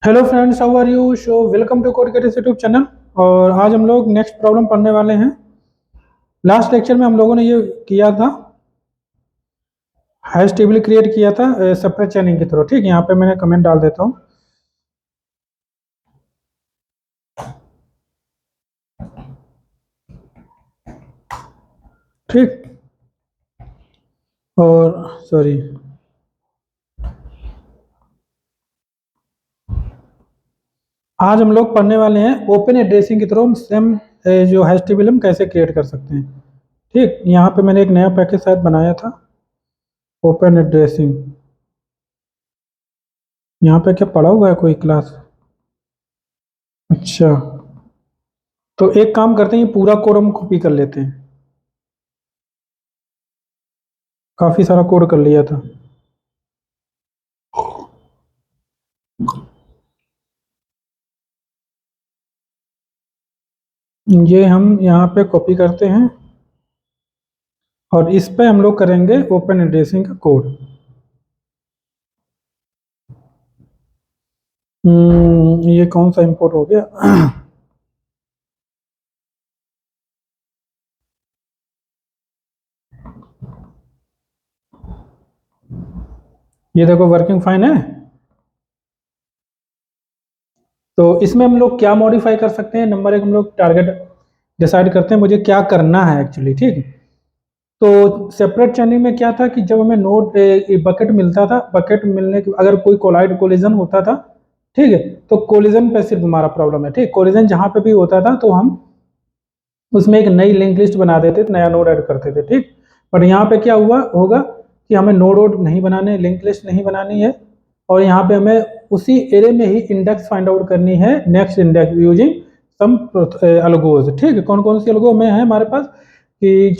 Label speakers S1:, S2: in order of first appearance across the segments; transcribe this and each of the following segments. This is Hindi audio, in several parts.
S1: Hello friends, how are you? Welcome to code creators YouTube channel. और आज हम लोग नेक्स्ट प्रॉब्लम पढ़ने वाले हैं। लास्ट लेक्चर में हम लोगों ने ये किया था, हैश टेबल क्रिएट किया था सेपरेट चेनिंग के थ्रू। ठीक, यहाँ पे मैंने कमेंट डाल देता हूँ। ठीक, और सॉरी, आज हम लोग पढ़ने वाले हैं ओपन एड्रेसिंग के थ्रू हम सेम जो हैश टेबल हम कैसे क्रिएट कर सकते हैं। ठीक, यहाँ पे मैंने एक नया पैकेज शायद बनाया था, ओपन एड्रेसिंग। यहाँ पे क्या पढ़ा हुआ है कोई क्लास? अच्छा, तो एक काम करते हैं, ये पूरा कोड हम कॉपी कर लेते हैं। काफी सारा कोड कर लिया था। ये हम यहाँ पे कॉपी करते हैं और इस पे हम लोग करेंगे ओपन एड्रेसिंग का कोड। ये कौन सा इंपोर्ट हो गया? ये देखो वर्किंग फाइन है। तो इसमें हम लोग क्या मॉडिफाई कर सकते हैं? नंबर एक, हम लोग टारगेट डिसाइड करते हैं, मुझे क्या करना है एक्चुअली। ठीक, तो सेपरेट चैनिंग में क्या था कि जब हमें नोड बकेट मिलता था, बकेट मिलने के अगर कोई कोलिजन होता था, ठीक है, तो कोलिजन पे सिर्फ हमारा प्रॉब्लम है। ठीक, कोलिजन जहां पे भी होता था तो हम उसमें एक नई लिंक लिस्ट बना देते थे, नया नोड ऐड करते थे। ठीक, बट यहाँ पे क्या हुआ होगा कि हमें नोड वोड नहीं बनाने, लिंक लिस्ट नहीं बनानी है, और यहाँ पे हमें उसी एरे में ही इंडेक्स फाइंड आउट करनी है, नेक्स्ट इंडेक्स यूजिंग सम अलगोज। ठीक है, कौन कौन सी अलगो में है हमारे पास कि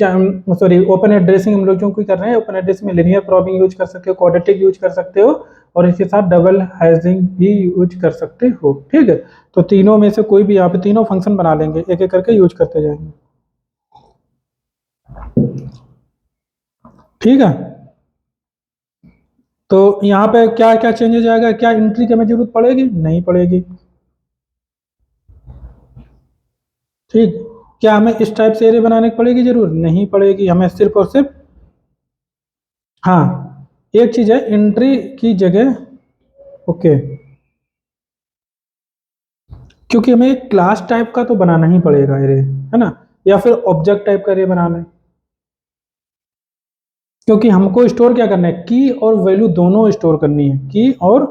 S1: सॉरी, ओपन एड्रेसिंग हम लोग जो कोई कर रहे हैं, ओपन एड्रेसिंग में लिनियर प्रॉबिंग यूज कर सकते हो, क्वाड्रेटिक यूज कर सकते हो, और इसके साथ डबल हैशिंग भी यूज कर सकते हो। ठीक है, तो तीनों में से कोई भी यहाँ पे तीनों फंक्शन बना लेंगे, एक एक करके यूज करते जाएंगे। ठीक है, तो यहाँ पे क्या क्या चेंजेस आएगा? क्या एंट्री की हमें जरूरत पड़ेगी? नहीं पड़ेगी। ठीक, क्या हमें इस टाइप से एरे बनाने की पड़ेगी? जरूर नहीं पड़ेगी। हमें सिर्फ और सिर्फ, हाँ, एक चीज है, एंट्री की जगह, ओके, क्योंकि हमें एक क्लास टाइप का तो बनाना ही पड़ेगा एरे, है ना, या फिर ऑब्जेक्ट टाइप का एरे बनाना है, क्योंकि हमको स्टोर क्या करना है, की और वैल्यू दोनों स्टोर करनी है, की और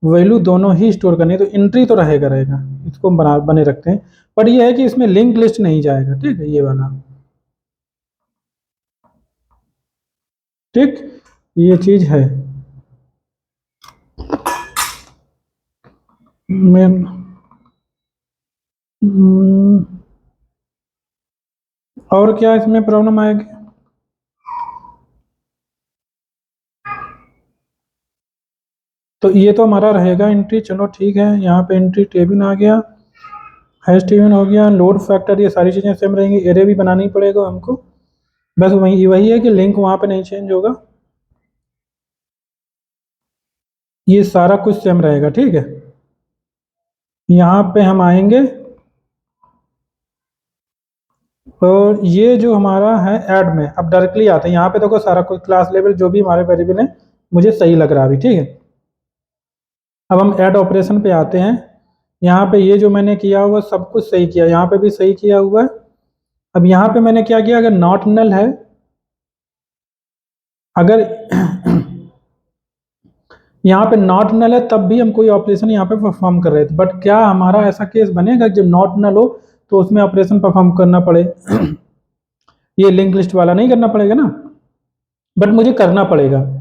S1: वैल्यू दोनों ही स्टोर करनी है। तो एंट्री तो रहेगा रहेगा, इसको हम बने रखते हैं। बट ये है कि इसमें लिंक लिस्ट नहीं जाएगा। ठीक है, ये वाला। ठीक, ये चीज है मेन। और क्या इसमें प्रॉब्लम आएगी? तो ये तो हमारा रहेगा एंट्री। चलो ठीक है, यहाँ पे एंट्री टेबल आ गया, हैश टेबल हो गया, लोड फैक्टर, ये सारी चीज़ें सेम रहेंगी। एरे भी बनानी ही पड़ेगा हमको, बस वही वही है कि लिंक वहाँ पे नहीं चेंज होगा, ये सारा कुछ सेम रहेगा। ठीक है, यहाँ पे हम आएंगे और ये जो हमारा है ऐड में, अब डायरेक्टली आते हैं यहाँ पे। देखो सारा कुछ क्लास लेवल जो भी हमारे वेरिएबल है मुझे सही लग रहा है अभी। ठीक है, अब हम ऐड ऑपरेशन पे आते हैं। यहाँ पे ये जो मैंने किया हुआ सब कुछ सही किया, यहाँ पे भी सही किया हुआ है। अब यहाँ पे मैंने क्या किया, अगर नॉट नल है, अगर यहाँ पे नॉट नल है तब भी हम कोई ऑपरेशन यहाँ पे परफॉर्म कर रहे थे, बट क्या हमारा ऐसा केस बनेगा जब नॉट नल हो तो उसमें ऑपरेशन परफॉर्म करना पड़े? ये लिंक लिस्ट वाला नहीं करना पड़ेगा ना, बट मुझे करना पड़ेगा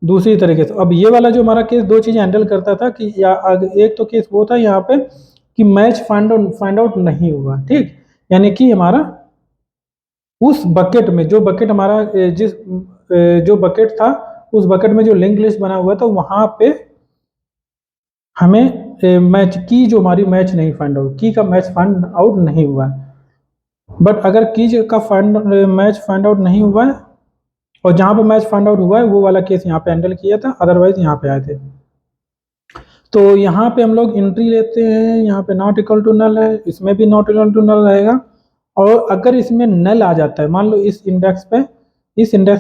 S1: दूसरी तरीके से। अब ये वाला जो हमारा केस दो चीजें हैंडल करता था कि एक तो केस वो था यहाँ पे कि मैच फाइंड आउट नहीं हुआ। ठीक, यानी कि हमारा उस बकेट में, जो बकेट हमारा जो बकेट था, उस बकेट में जो लिंक लिस्ट बना हुआ था वहां पे हमें मैच की, जो हमारी मैच नहीं फाइंड आउट की का मैच फाइंड आउट नहीं हुआ है। बट अगर की का मैच फाइंड आउट नहीं हुआ है और जहां पे मैच फाइंड आउट हुआ है वो वाला केस यहाँ पे हैंडल किया था, अदरवाइज यहाँ पे आए थे। तो यहाँ पे हम लोग एंट्री लेते हैं, यहाँ पे नॉट इक्वल टू नल है, इसमें भी नॉट इक्वल टू नल रहेगा। और अगर इसमें नल आ जाता है, मान लो इस इंडेक्स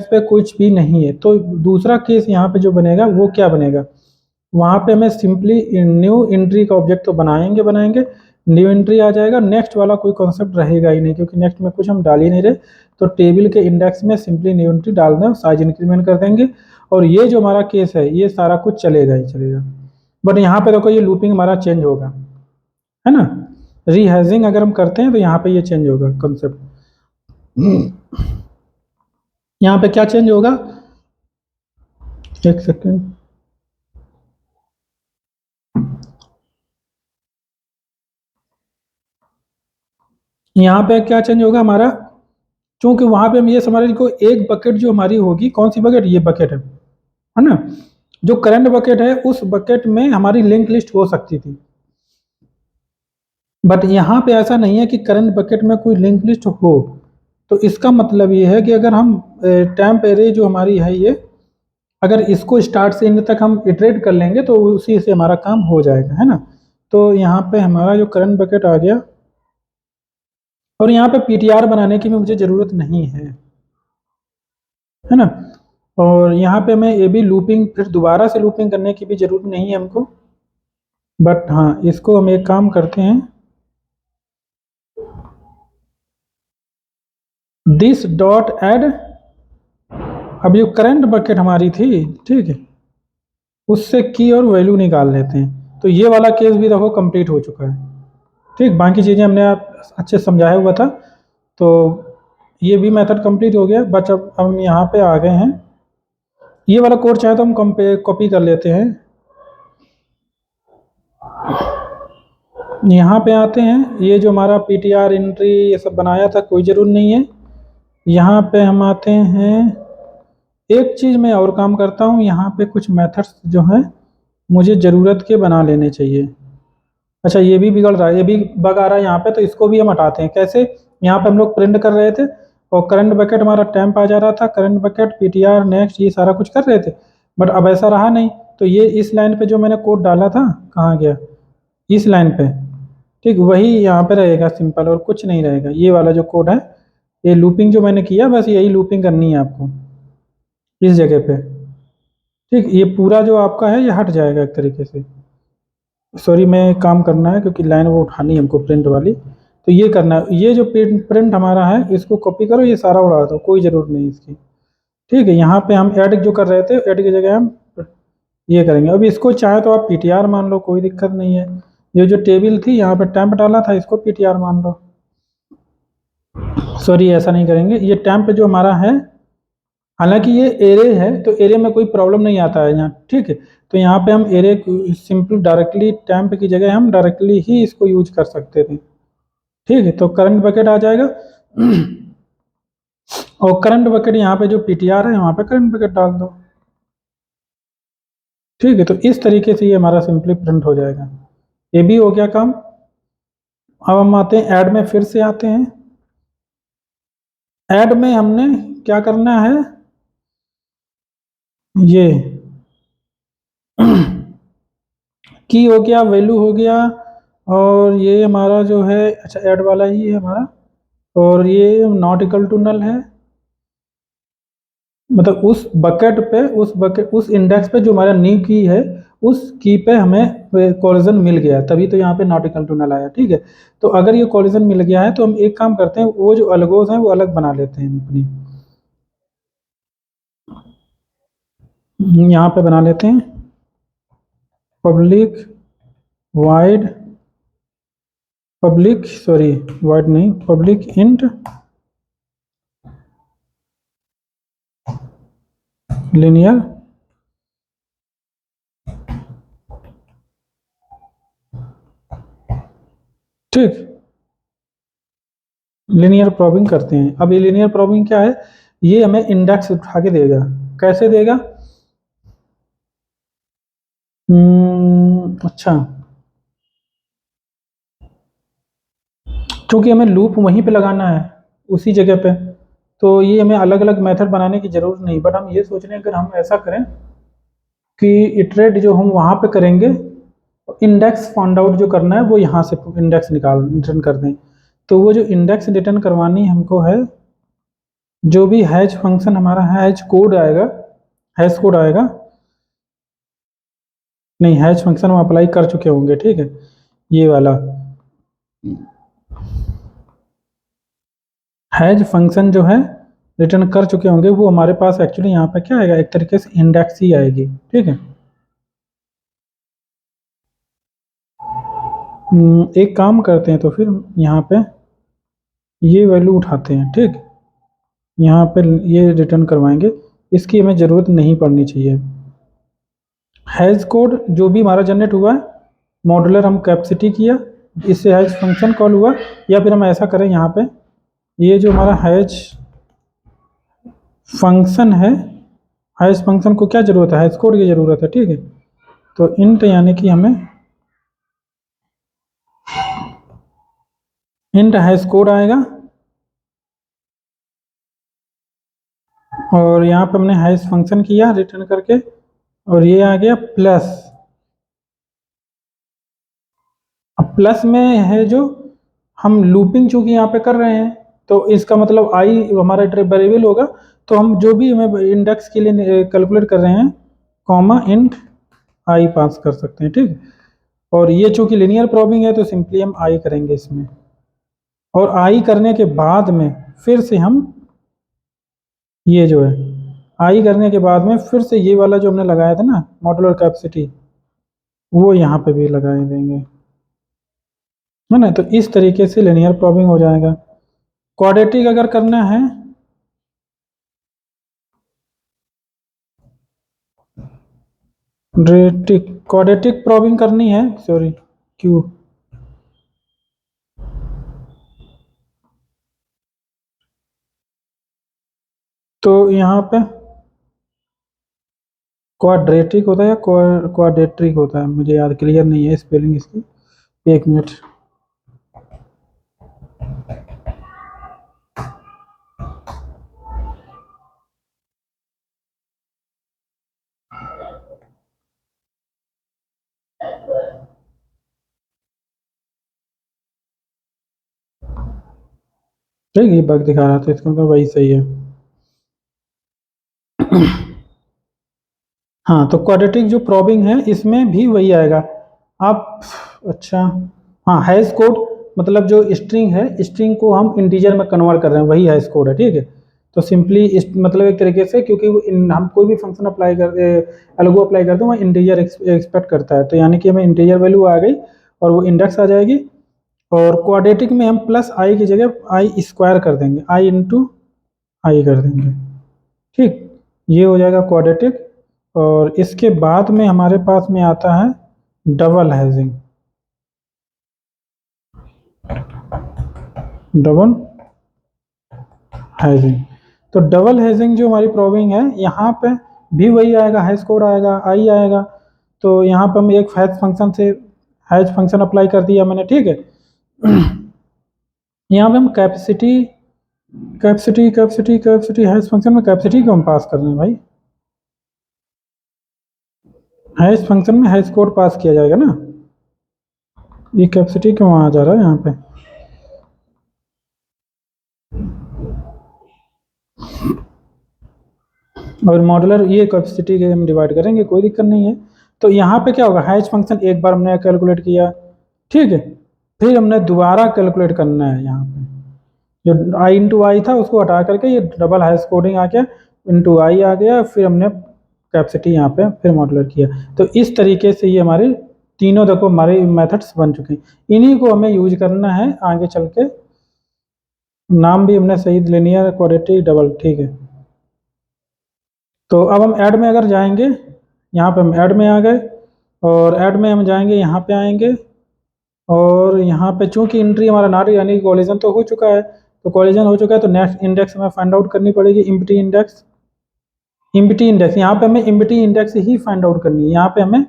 S1: पे कुछ भी नहीं है, तो दूसरा केस यहाँ पे जो बनेगा वो क्या बनेगा, वहाँ पे हमें सिंपली न्यू एंट्री का ऑब्जेक्ट तो बनाएंगे, न्यू एंट्री आ जाएगा, नेक्स्ट वाला कोई कॉन्सेप्ट रहेगा ही नहीं, क्योंकि नेक्स्ट में कुछ हम डाल ही नहीं रहे। तो टेबल के इंडेक्स में सिंपली न्यू एंट्री डाल दें, साइज इंक्रीमेंट कर देंगे, और ये जो हमारा केस है ये सारा कुछ चलेगा ही चलेगा। बट यहाँ पे देखो ये लूपिंग हमारा चेंज होगा, है ना, रीहैशिंग अगर हम करते हैं तो यहाँ पे ये चेंज होगा कॉन्सेप्ट। यहाँ पे क्या चेंज होगा, एक सेकेंड, यहाँ पे क्या चेंज होगा हमारा, क्योंकि वहां पे हम ये समझ रहे को एक बकेट जो हमारी होगी, कौन सी बकेट, ये बकेट है ना, जो करंट बकेट है उस बकेट में हमारी लिंक लिस्ट हो सकती थी। बट यहाँ पे ऐसा नहीं है कि करंट बकेट में कोई लिंक लिस्ट हो। तो इसका मतलब ये है कि अगर हम टेम्प एरे जो हमारी है ये, अगर इसको स्टार्ट से एंड तक हम इटरेट कर लेंगे तो उसी से हमारा काम हो जाएगा, है ना। तो यहाँ पे हमारा जो करंट बकेट आ गया, और यहाँ पे पीटीआर बनाने की भी मुझे ज़रूरत नहीं है ना। और यहाँ पे मैं ये भी लूपिंग फिर दोबारा से लूपिंग करने की भी ज़रूरत नहीं है हमको। बट हाँ, इसको हम एक काम करते हैं, दिस डॉट ऐड, अब जो करंट बकेट हमारी थी, ठीक है, उससे की और वैल्यू निकाल लेते हैं। तो ये वाला केस भी देखो कंप्लीट हो चुका है, ठीक, बाकी चीज़ें हमने आप अच्छे से समझाया हुआ था। तो ये भी मेथड कंप्लीट हो गया। बट अब हम यहाँ पे आ गए हैं, ये वाला कोड चाहे तो हम कॉपी कर लेते हैं। यहाँ पे आते हैं, ये जो हमारा पीटीआर एंट्री ये सब बनाया था कोई ज़रूरत नहीं है। यहाँ पे हम आते हैं, एक चीज़ मैं और काम करता हूँ, यहाँ पे कुछ मेथड्स जो हैं मुझे ज़रूरत के बना लेने चाहिए। अच्छा, ये भी बिगड़ रहा है, ये भी बग आ रहा है यहाँ पे, तो इसको भी हम हटाते हैं। कैसे, यहाँ पे हम लोग प्रिंट कर रहे थे और करंट बकेट हमारा टेम्प आ जा रहा था, करंट बकेट पीटीआर नेक्स्ट ये सारा कुछ कर रहे थे, बट अब ऐसा रहा नहीं। तो ये इस लाइन पे जो मैंने कोड डाला था, कहाँ गया, इस लाइन पे, ठीक, वही यहाँ पे रहेगा सिंपल, और कुछ नहीं रहेगा। ये वाला जो कोड है, ये लूपिंग जो मैंने किया, बस यही लूपिंग करनी है आपको इस जगह पे, ठीक। ये पूरा जो आपका है ये हट जाएगा एक तरीके से। सॉरी, मैं काम करना है क्योंकि लाइन वो उठानी है हमको प्रिंट वाली, तो ये करना है। ये जो प्रिंट हमारा है इसको कॉपी करो, ये सारा उड़ा दो, कोई ज़रूरत नहीं इसकी, ठीक है। यहाँ पे हम ऐड जो कर रहे थे, ऐड की जगह हम ये करेंगे। अब इसको चाहे तो आप पीटीआर मान लो, कोई दिक्कत नहीं है। ये जो टेबल थी यहाँ पे टेम्प डाला था, इसको पीटीआर मान लो। सॉरी, ऐसा नहीं करेंगे, ये टेम्प जो हमारा है, हालांकि ये एरे है तो एरे में कोई प्रॉब्लम नहीं आता है यहाँ, ठीक है। तो यहाँ पे हम एरे सिंपल डायरेक्टली टेम्प की जगह हम डायरेक्टली ही इसको यूज कर सकते थे, ठीक है। तो करंट बकेट आ जाएगा और करंट बकेट यहाँ पे जो पीटीआर है वहाँ पे करंट बकेट डाल दो, ठीक है। तो इस तरीके से ये हमारा सिंपली प्रिंट हो जाएगा। ये भी हो गया काम। अब हम आते हैं ऐड में, फिर से आते हैं ऐड में, हमने क्या करना है, ये की हो गया, वैल्यू हो गया, और ये हमारा जो है, अच्छा ऐड वाला ही है हमारा, और ये नॉट इक्वल टू नल है, मतलब उस इंडेक्स पे जो हमारा न्यू की है, उस की पे हमें कोलिजन मिल गया, तभी तो यहाँ पे नॉट इक्वल टू नल आया, ठीक है। तो अगर ये कोलिजन मिल गया है तो हम एक काम करते हैं, वो जो अलगोज हैं वो अलग बना लेते हैं अपनी, यहाँ पे बना लेते हैं public wide, public sorry wide नहीं, पब्लिक इंट लिनियर, ठीक, लिनियर प्रॉबिंग करते हैं। अब ये लिनियर प्रॉबिंग क्या है, ये हमें इंडेक्स उठा के देगा। कैसे देगा, अच्छा, क्योंकि हमें लूप वहीं पे लगाना है उसी जगह पे, तो ये हमें अलग अलग मेथड बनाने की ज़रूरत नहीं। बट हम ये सोच रहे हैं अगर हम ऐसा करें कि इटरेट जो हम वहाँ पे करेंगे, इंडेक्स फाइंड आउट जो करना है वो यहाँ से इंडेक्स निकाल रिटर्न कर दें। तो वो जो इंडेक्स रिटर्न करवानी हमको है, जो भी हैश फंक्शन हमारा हैश कोड आएगा, हैश कोड आएगा, नहीं हैश फंक्शन हम अप्लाई कर चुके होंगे, ठीक है, ये वाला हैश फंक्शन जो है रिटर्न कर चुके होंगे, वो हमारे पास एक्चुअली यहाँ पे क्या आएगा, एक तरीके से इंडेक्स ही आएगी, ठीक है। एक काम करते हैं तो फिर यहाँ पे ये वैल्यू उठाते हैं, ठीक, यहाँ पे ये रिटर्न करवाएंगे, इसकी हमें ज़रूरत नहीं पड़नी चाहिए। हैश कोड जो भी हमारा जनरेट हुआ है, मॉडुलर हम कैपेसिटी किया, इससे हैश फंक्शन कॉल हुआ, या फिर हम ऐसा करें यहाँ पे ये जो हमारा हैश फंक्शन है, हैश फंक्शन को क्या ज़रूरत है, हैश कोड की ज़रूरत है, ठीक है। तो इंट यानी कि हमें इंट हैश कोड आएगा, और यहाँ पे हमने हैश फंक्शन किया रिटर्न करके, और ये आ गया प्लस। अब प्लस में है जो हम लूपिंग चूंकि यहाँ पे कर रहे हैं, तो इसका मतलब आई हमारा वेरिएबल होगा, तो हम जो भी हमें इंडेक्स के लिए कैलकुलेट कर रहे हैं, कॉमा इंट आई पास कर सकते हैं, ठीक। और ये चूंकि लिनियर प्रोबिंग है तो सिंपली हम आई करेंगे इसमें, और आई करने के बाद में फिर से हम ये जो है आई करने के बाद में फिर से ये वाला जो हमने लगाया था ना मॉडुलर कैपेसिटी, वो यहाँ पे भी लगा देंगे, है ना। तो इस तरीके से लिनियर प्रोबिंग हो जाएगा। क्वाड्रेटिक अगर करना है, क्वाड्रेटिक प्रोबिंग करनी है, सॉरी क्यू, तो यहाँ पे क्वाड्रेटिक होता है या क्वाड्रेट्रिक होता है, मुझे याद क्लियर नहीं है स्पेलिंग इसकी, एक मिनट। ठीक, ये बग दिखा रहा था, इसका मतलब वही सही है। हाँ, तो क्वाड्रेटिक जो प्रॉबिंग है इसमें भी वही आएगा। आप अच्छा, हाँ हैश कोड मतलब जो स्ट्रिंग है, स्ट्रिंग को हम इंटीजर में कन्वर्ट कर रहे हैं, वही हैश कोड है, ठीक है। तो सिंपली मतलब एक तरीके से, क्योंकि हम कोई भी फंक्शन अप्लाई कर एल्गो अप्लाई करते हैं, वो इंटीजर एक्सपेक्ट करता है, तो यानी कि हमें इंटीजर वैल्यू आ गई और वो इंडेक्स आ जाएगी। और क्वाड्रेटिक में हम प्लस आई की जगह आई स्क्वायर कर देंगे, आई इंटू आई कर देंगे, ठीक, ये हो जाएगा क्वाड्रेटिक। और इसके बाद में हमारे पास में आता है डबल हेजिंग, डबल हेजिंग। तो डबल हेजिंग जो हमारी प्रॉबिंग है, यहाँ पे भी वही आएगा, हैश कोड आएगा, आई आएगा। तो यहाँ पे हम एक हैश फंक्शन से हैश फंक्शन अप्लाई कर दिया मैंने, ठीक है। यहाँ पे हम capacity capacity capacity capacity hash function में कैपेसिटी को हम पास कर रहे हैं भाई, हैश फंक्शन में हैश कोड पास किया जाएगा ना, ये कैपेसिटी क्यों आ जा रहा है यहाँ पे। और मॉडुलर ये कैपेसिटी के हम डिवाइड करेंगे, कोई दिक्कत नहीं है। तो यहाँ पे क्या होगा, हैश फंक्शन एक बार हमने कैलकुलेट किया, ठीक है, फिर हमने दोबारा कैलकुलेट करना है, यहाँ पे जो आई इंटू आई था उसको हटा करके ये डबल हैश कोडिंग आ गया, इंटू आई आ गया, फिर हमने कैपेसिटी यहाँ पे फिर मॉडुलर किया। तो इस तरीके से ये हमारे तीनों देखो हमारे मेथड्स बन चुके हैं, इन्हीं को हमें यूज करना है आगे चल के। नाम भी हमने सही, लिनियर क्वाड्रेटिक डबल, ठीक है। तो अब हम ऐड में अगर जाएंगे, यहाँ पे हम ऐड में आ गए, और ऐड में हम जाएंगे, यहाँ पे आएंगे, और यहाँ पे चूंकि एंट्री हमारा नॉट यानी कोलिजन तो हो चुका है, तो कोलिजन हो चुका है, तो नेक्स्ट इंडेक्स हमें फाइंड आउट करनी पड़ेगी, इम्प्टी इंडेक्स। इम्प्टी इंडेक्स यहाँ पे हमें इम्प्टी इंडेक्स ही फाइंड आउट करनी है, यहाँ पे हमें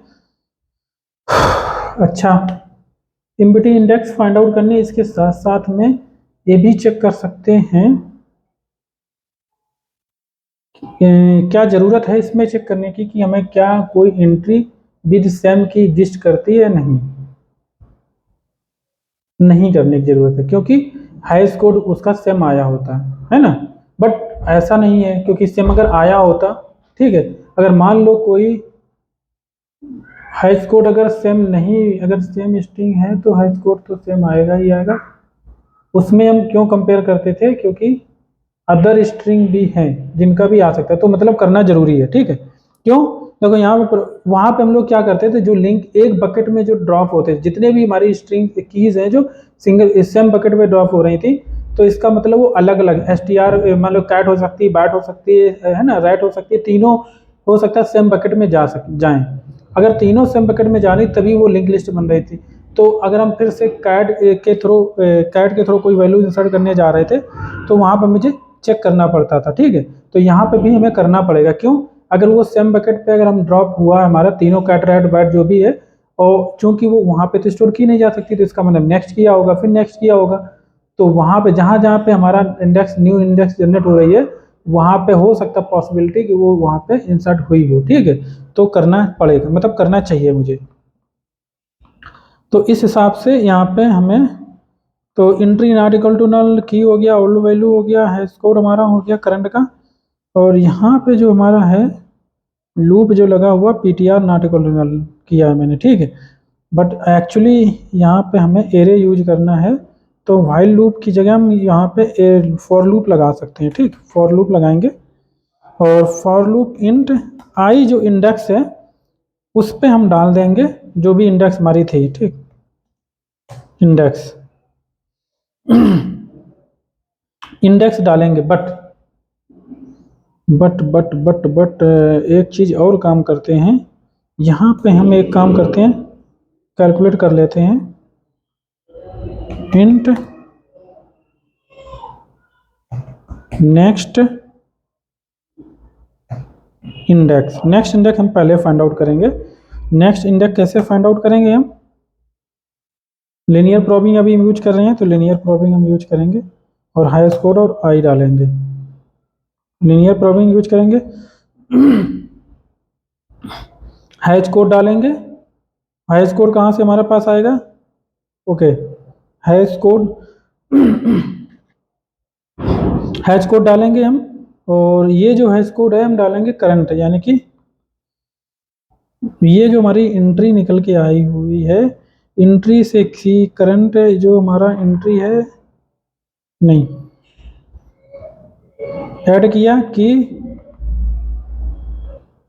S1: अच्छा इम्प्टी इंडेक्स फाइंड आउट करनी है। इसके साथ साथ में ये भी चेक कर सकते हैं, क्या ज़रूरत है इसमें चेक करने की कि हमें क्या कोई एंट्री विद सेम की एग्जिस्ट करती है? नहीं, नहीं करने की जरूरत है, क्योंकि हाईएस्ट कोड उसका सेम आया होता है ना। बट ऐसा नहीं है, क्योंकि सेम अगर आया होता, ठीक है, अगर मान लो कोई हाईएस्ट कोड अगर सेम नहीं, अगर सेम स्ट्रिंग है तो हाईएस्ट कोड तो सेम आएगा ही आएगा। उसमें हम क्यों कंपेयर करते थे? क्योंकि अदर स्ट्रिंग भी हैं जिनका भी आ सकता है, तो मतलब करना जरूरी है, ठीक है। क्यों? देखो यहाँ पर, वहाँ पे हम लोग क्या करते थे, जो लिंक एक बकेट में जो ड्रॉप होते थे, जितने भी हमारी स्ट्रिंग कीज हैं जो सिंगल सेम बकेट में ड्रॉप हो रही थी, तो इसका मतलब वो अलग अलग एस टी आर, मान लो कैट हो सकती है, बैट हो सकती है ना, रैट हो सकती है, तीनों हो सकता है सेम बकेट में जाएं। अगर तीनों सेम बकेट में जानी तभी वो लिंक लिस्ट बन रही थी। तो अगर हम फिर से कैट के थ्रू कोई वैल्यू इंसर्ट करने जा रहे थे, तो वहाँ पर मुझे चेक करना पड़ता था, ठीक है। तो यहाँ पे भी हमें करना पड़ेगा। क्यों? अगर वो सेम बकेट पे अगर हम ड्रॉप हुआ हमारा तीनों कैट रैट बैट जो भी है, और चूंकि वो वहाँ पे तो स्टोर की नहीं जा सकती, तो इसका मतलब नेक्स्ट किया होगा, फिर नेक्स्ट किया होगा। तो वहाँ पे जहाँ जहाँ पे हमारा इंडेक्स, न्यू इंडेक्स जनरेट हो रही है, वहाँ पे हो सकता पॉसिबिलिटी कि वो वहाँ पे इंसर्ट हुई हो, ठीक है। तो करना पड़ेगा, मतलब करना चाहिए मुझे। तो इस हिसाब से यहाँ पे हमें, तो entry not equal to null, की हो गया, ओल्ड वैल्यू हो गया, है स्कोर हमारा हो गया करंट का। और यहाँ पे जो हमारा है लूप जो लगा हुआ PTR not equal to null किया है मैंने, ठीक है। बट एक्चुअली यहाँ पे हमें एरे यूज करना है, तो व्हाइल लूप की जगह हम यहाँ पे फॉर लूप लगा सकते हैं, ठीक। फॉर लूप लगाएंगे, और फॉर लूप इंट आई जो इंडेक्स है उस पे हम डाल देंगे जो भी इंडेक्स हमारी थी, ठीक। इंडेक्स इंडेक्स डालेंगे, बट एक चीज़ और काम करते हैं। यहाँ पे हम एक काम करते हैं, कैलकुलेट कर लेते हैं int next index. Next index हम पहले फाइंड आउट करेंगे। नेक्स्ट इंडेक्स कैसे फाइंड आउट करेंगे? हम लिनियर प्रोबिंग अभी यूज कर रहे हैं, तो लिनियर प्रोबिंग हम यूज करेंगे और हाई स्कोर और आई डालेंगे। लिनियर प्रोबिंग यूज करेंगे, हाई स्कोर डालेंगे। हाई स्कोर कहाँ से हमारे पास आएगा? Okay, high score hash code डालेंगे हम, और ये जो हैश कोड है हम डालेंगे करंट, यानी कि ये जो हमारी एंट्री निकल के आई हुई है, एंट्री से की करंट जो हमारा एंट्री है, नहीं ऐड किया कि,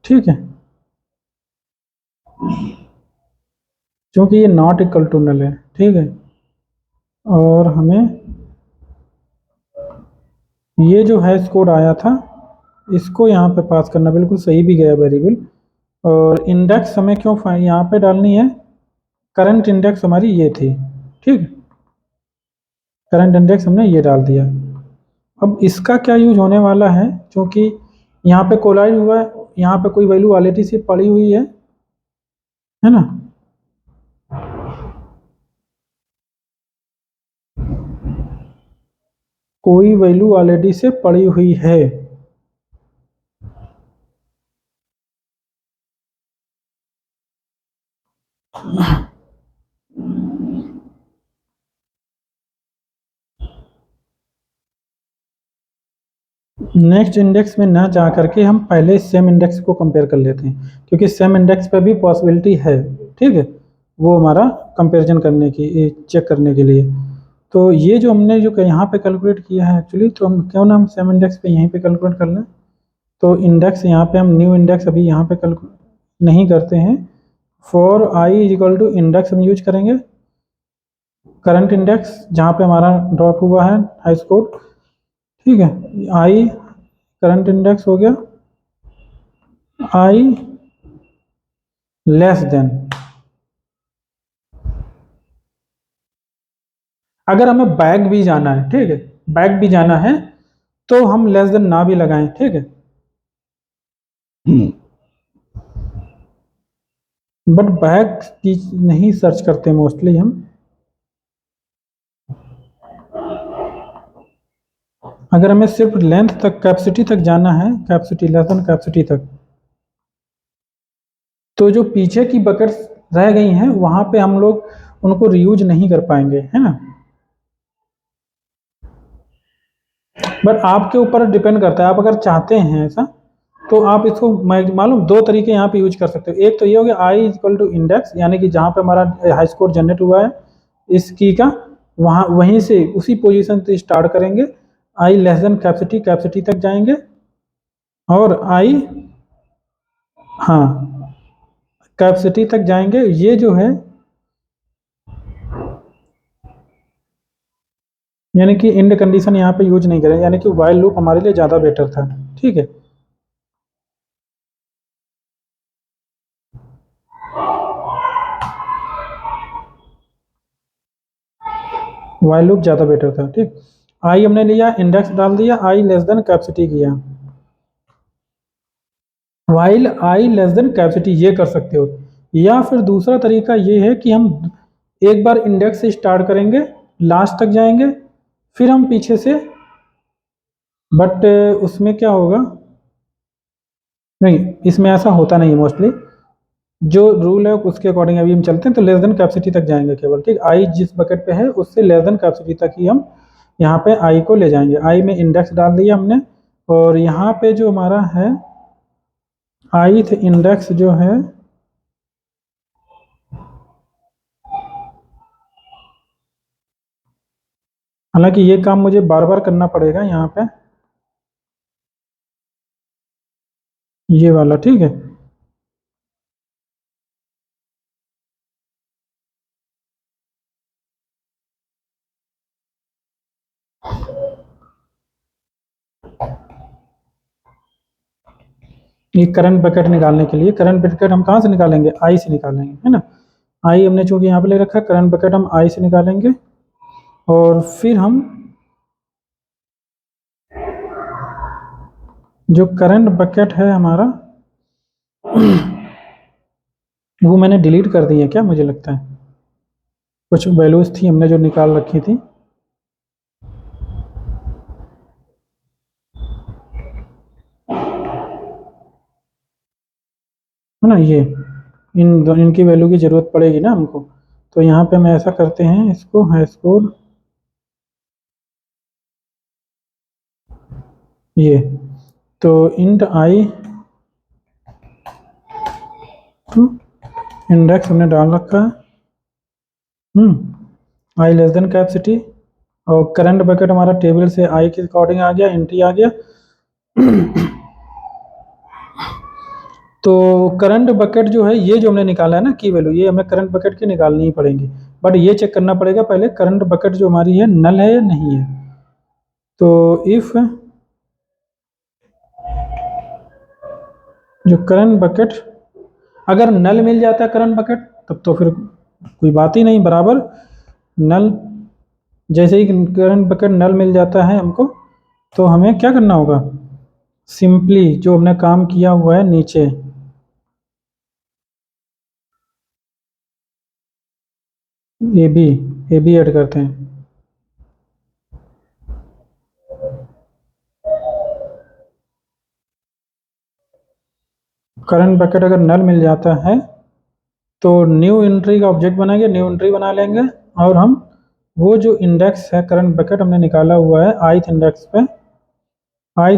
S1: ठीक है, क्योंकि ये नॉट इक्वल टू नल है, ठीक है। और हमें ये जो हैश कोड आया था इसको यहाँ पे पास करना, बिल्कुल सही भी गया वेरिएबल। और इंडेक्स हमें क्यों यहाँ पे डालनी है? करंट इंडेक्स हमारी ये थी, ठीक। करंट इंडेक्स हमने ये डाल दिया। अब इसका क्या यूज होने वाला है, क्योंकि यहाँ पे कोलाइड हुआ है, यहाँ पे कोई वैल्यू ऑलरेडी से पड़ी हुई है ना। कोई वैल्यू ऑलरेडी से पड़ी हुई है, नेक्स्ट इंडेक्स में ना जा करके हम पहले सेम इंडेक्स को कंपेयर कर लेते हैं, क्योंकि सेम इंडेक्स पे भी पॉसिबिलिटी है, ठीक है, वो हमारा कंपैरिजन करने की, चेक करने के लिए। तो ये जो हमने जो यहाँ पे कैलकुलेट किया है एक्चुअली, तो हम क्यों ना हम सेम इंडेक्स पे यहीं पे कैलकुलेट कर लें। तो इंडेक्स यहाँ पे हम न्यू इंडेक्स अभी यहाँ पे कैलकुलेट नहीं करते हैं। For i is equal to index हम यूज करेंगे, करंट इंडेक्स जहाँ पे हमारा ड्रॉप हुआ है हाई स्कोर, ठीक है। आई करंट इंडेक्स हो गया, आई लेस देन, अगर हमें बैक भी जाना है, ठीक है, बैक भी जाना है तो हम लेस देन ना भी लगाएं, ठीक है। बट बैक की नहीं सर्च करते मोस्टली हम। अगर हमें सिर्फ लेंथ तक, कैपेसिटी तक जाना है, कैपेसिटी लेस देन कैपेसिटी तक, तो जो पीछे की बकेट्स रह गई हैं वहाँ पे हम लोग उनको रीयूज नहीं कर पाएंगे, है ना। बट आपके ऊपर डिपेंड करता है, आप अगर चाहते हैं ऐसा तो आप इसको मालूम दो तरीके यहाँ पे यूज कर सकते हो। एक तो ये हो गया आई इक्वल टू इंडेक्स, यानी कि जहाँ पे हमारा हाई स्कोर जनरेट हुआ है इस की का, वहाँ वहीं से उसी पोजीशन से स्टार्ट करेंगे, आई लेस देन कैपेसिटी, कैपेसिटी तक जाएंगे और आई, हाँ, कैपेसिटी तक जाएंगे। ये जो है यानी कि इंड कंडीशन यहाँ पे यूज नहीं करें, यानी कि वाइल लूप हमारे लिए ज़्यादा बेटर था, ठीक है। वाइल लूप ज़्यादा बेटर था, ठीक। आई हमने लिया, इंडेक्स डाल दिया, आई लेस देन कैपेसिटी किया, while I less than capacity, ये कर सकते हो। या फिर दूसरा तरीका ये है कि हम एक बार इंडेक्स से स्टार्ट करेंगे, लास्ट तक जाएंगे, फिर हम पीछे से, बट उसमें क्या होगा, नहीं इसमें ऐसा होता नहीं मोस्टली, जो रूल है उसके अकॉर्डिंग अभी हम चलते हैं। तो लेस देन कैपेसिटी तक जाएंगे केवल, ठीक। आई जिस बकेट पे है उससे लेस देन कैपेसिटी तक ही हम यहाँ पे आई को ले जाएंगे। आई में इंडेक्स डाल दिया हमने, और यहाँ पे जो हमारा है ith इंडेक्स जो है, हालांकि ये काम मुझे बार बार करना पड़ेगा यहाँ पे, ये वाला, ठीक है। ये करंट बकेट निकालने के लिए, करंट बकेट हम कहाँ से निकालेंगे, आई से निकालेंगे, है ना। आई हमने चूंकि यहाँ पे ले रखा है, करंट बकेट हम आई से निकालेंगे, और फिर हम जो करंट बकेट है हमारा वो मैंने डिलीट कर दी है क्या, मुझे लगता है कुछ वैल्यूज थी हमने जो निकाल रखी थी, है ना। ये इनकी वैल्यू की ज़रूरत पड़ेगी ना हमको, तो यहाँ पे हम ऐसा करते हैं, इसको हैश कोड ये, तो इंट आई टू इंडेक्स हमने डाल रखा है, आई लेस देन कैपेसिटी, और करंट बकेट हमारा टेबल से आई के अकॉर्डिंग आ गया, एंट्री आ गया। तो करंट बकेट जो है, ये जो हमने निकाला है ना की वैल्यू, ये हमें करंट बकेट की निकालनी ही पड़ेगी, बट ये चेक करना पड़ेगा पहले करंट बकेट जो हमारी है नल है या नहीं है। तो इफ जो करंट बकेट अगर नल मिल जाता है करंट बकेट, तब तो फिर कोई बात ही नहीं, बराबर नल, जैसे ही करंट बकेट नल मिल जाता है हमको, तो हमें क्या करना होगा, सिंपली जो हमने काम किया हुआ है नीचे, ए बी ऐड करते हैं। करंट बकेट अगर नल मिल जाता है तो न्यू एंट्री का ऑब्जेक्ट बनाएंगे, न्यू एंट्री बना लेंगे, और हम वो जो इंडेक्स है करंट बकेट हमने निकाला हुआ है ith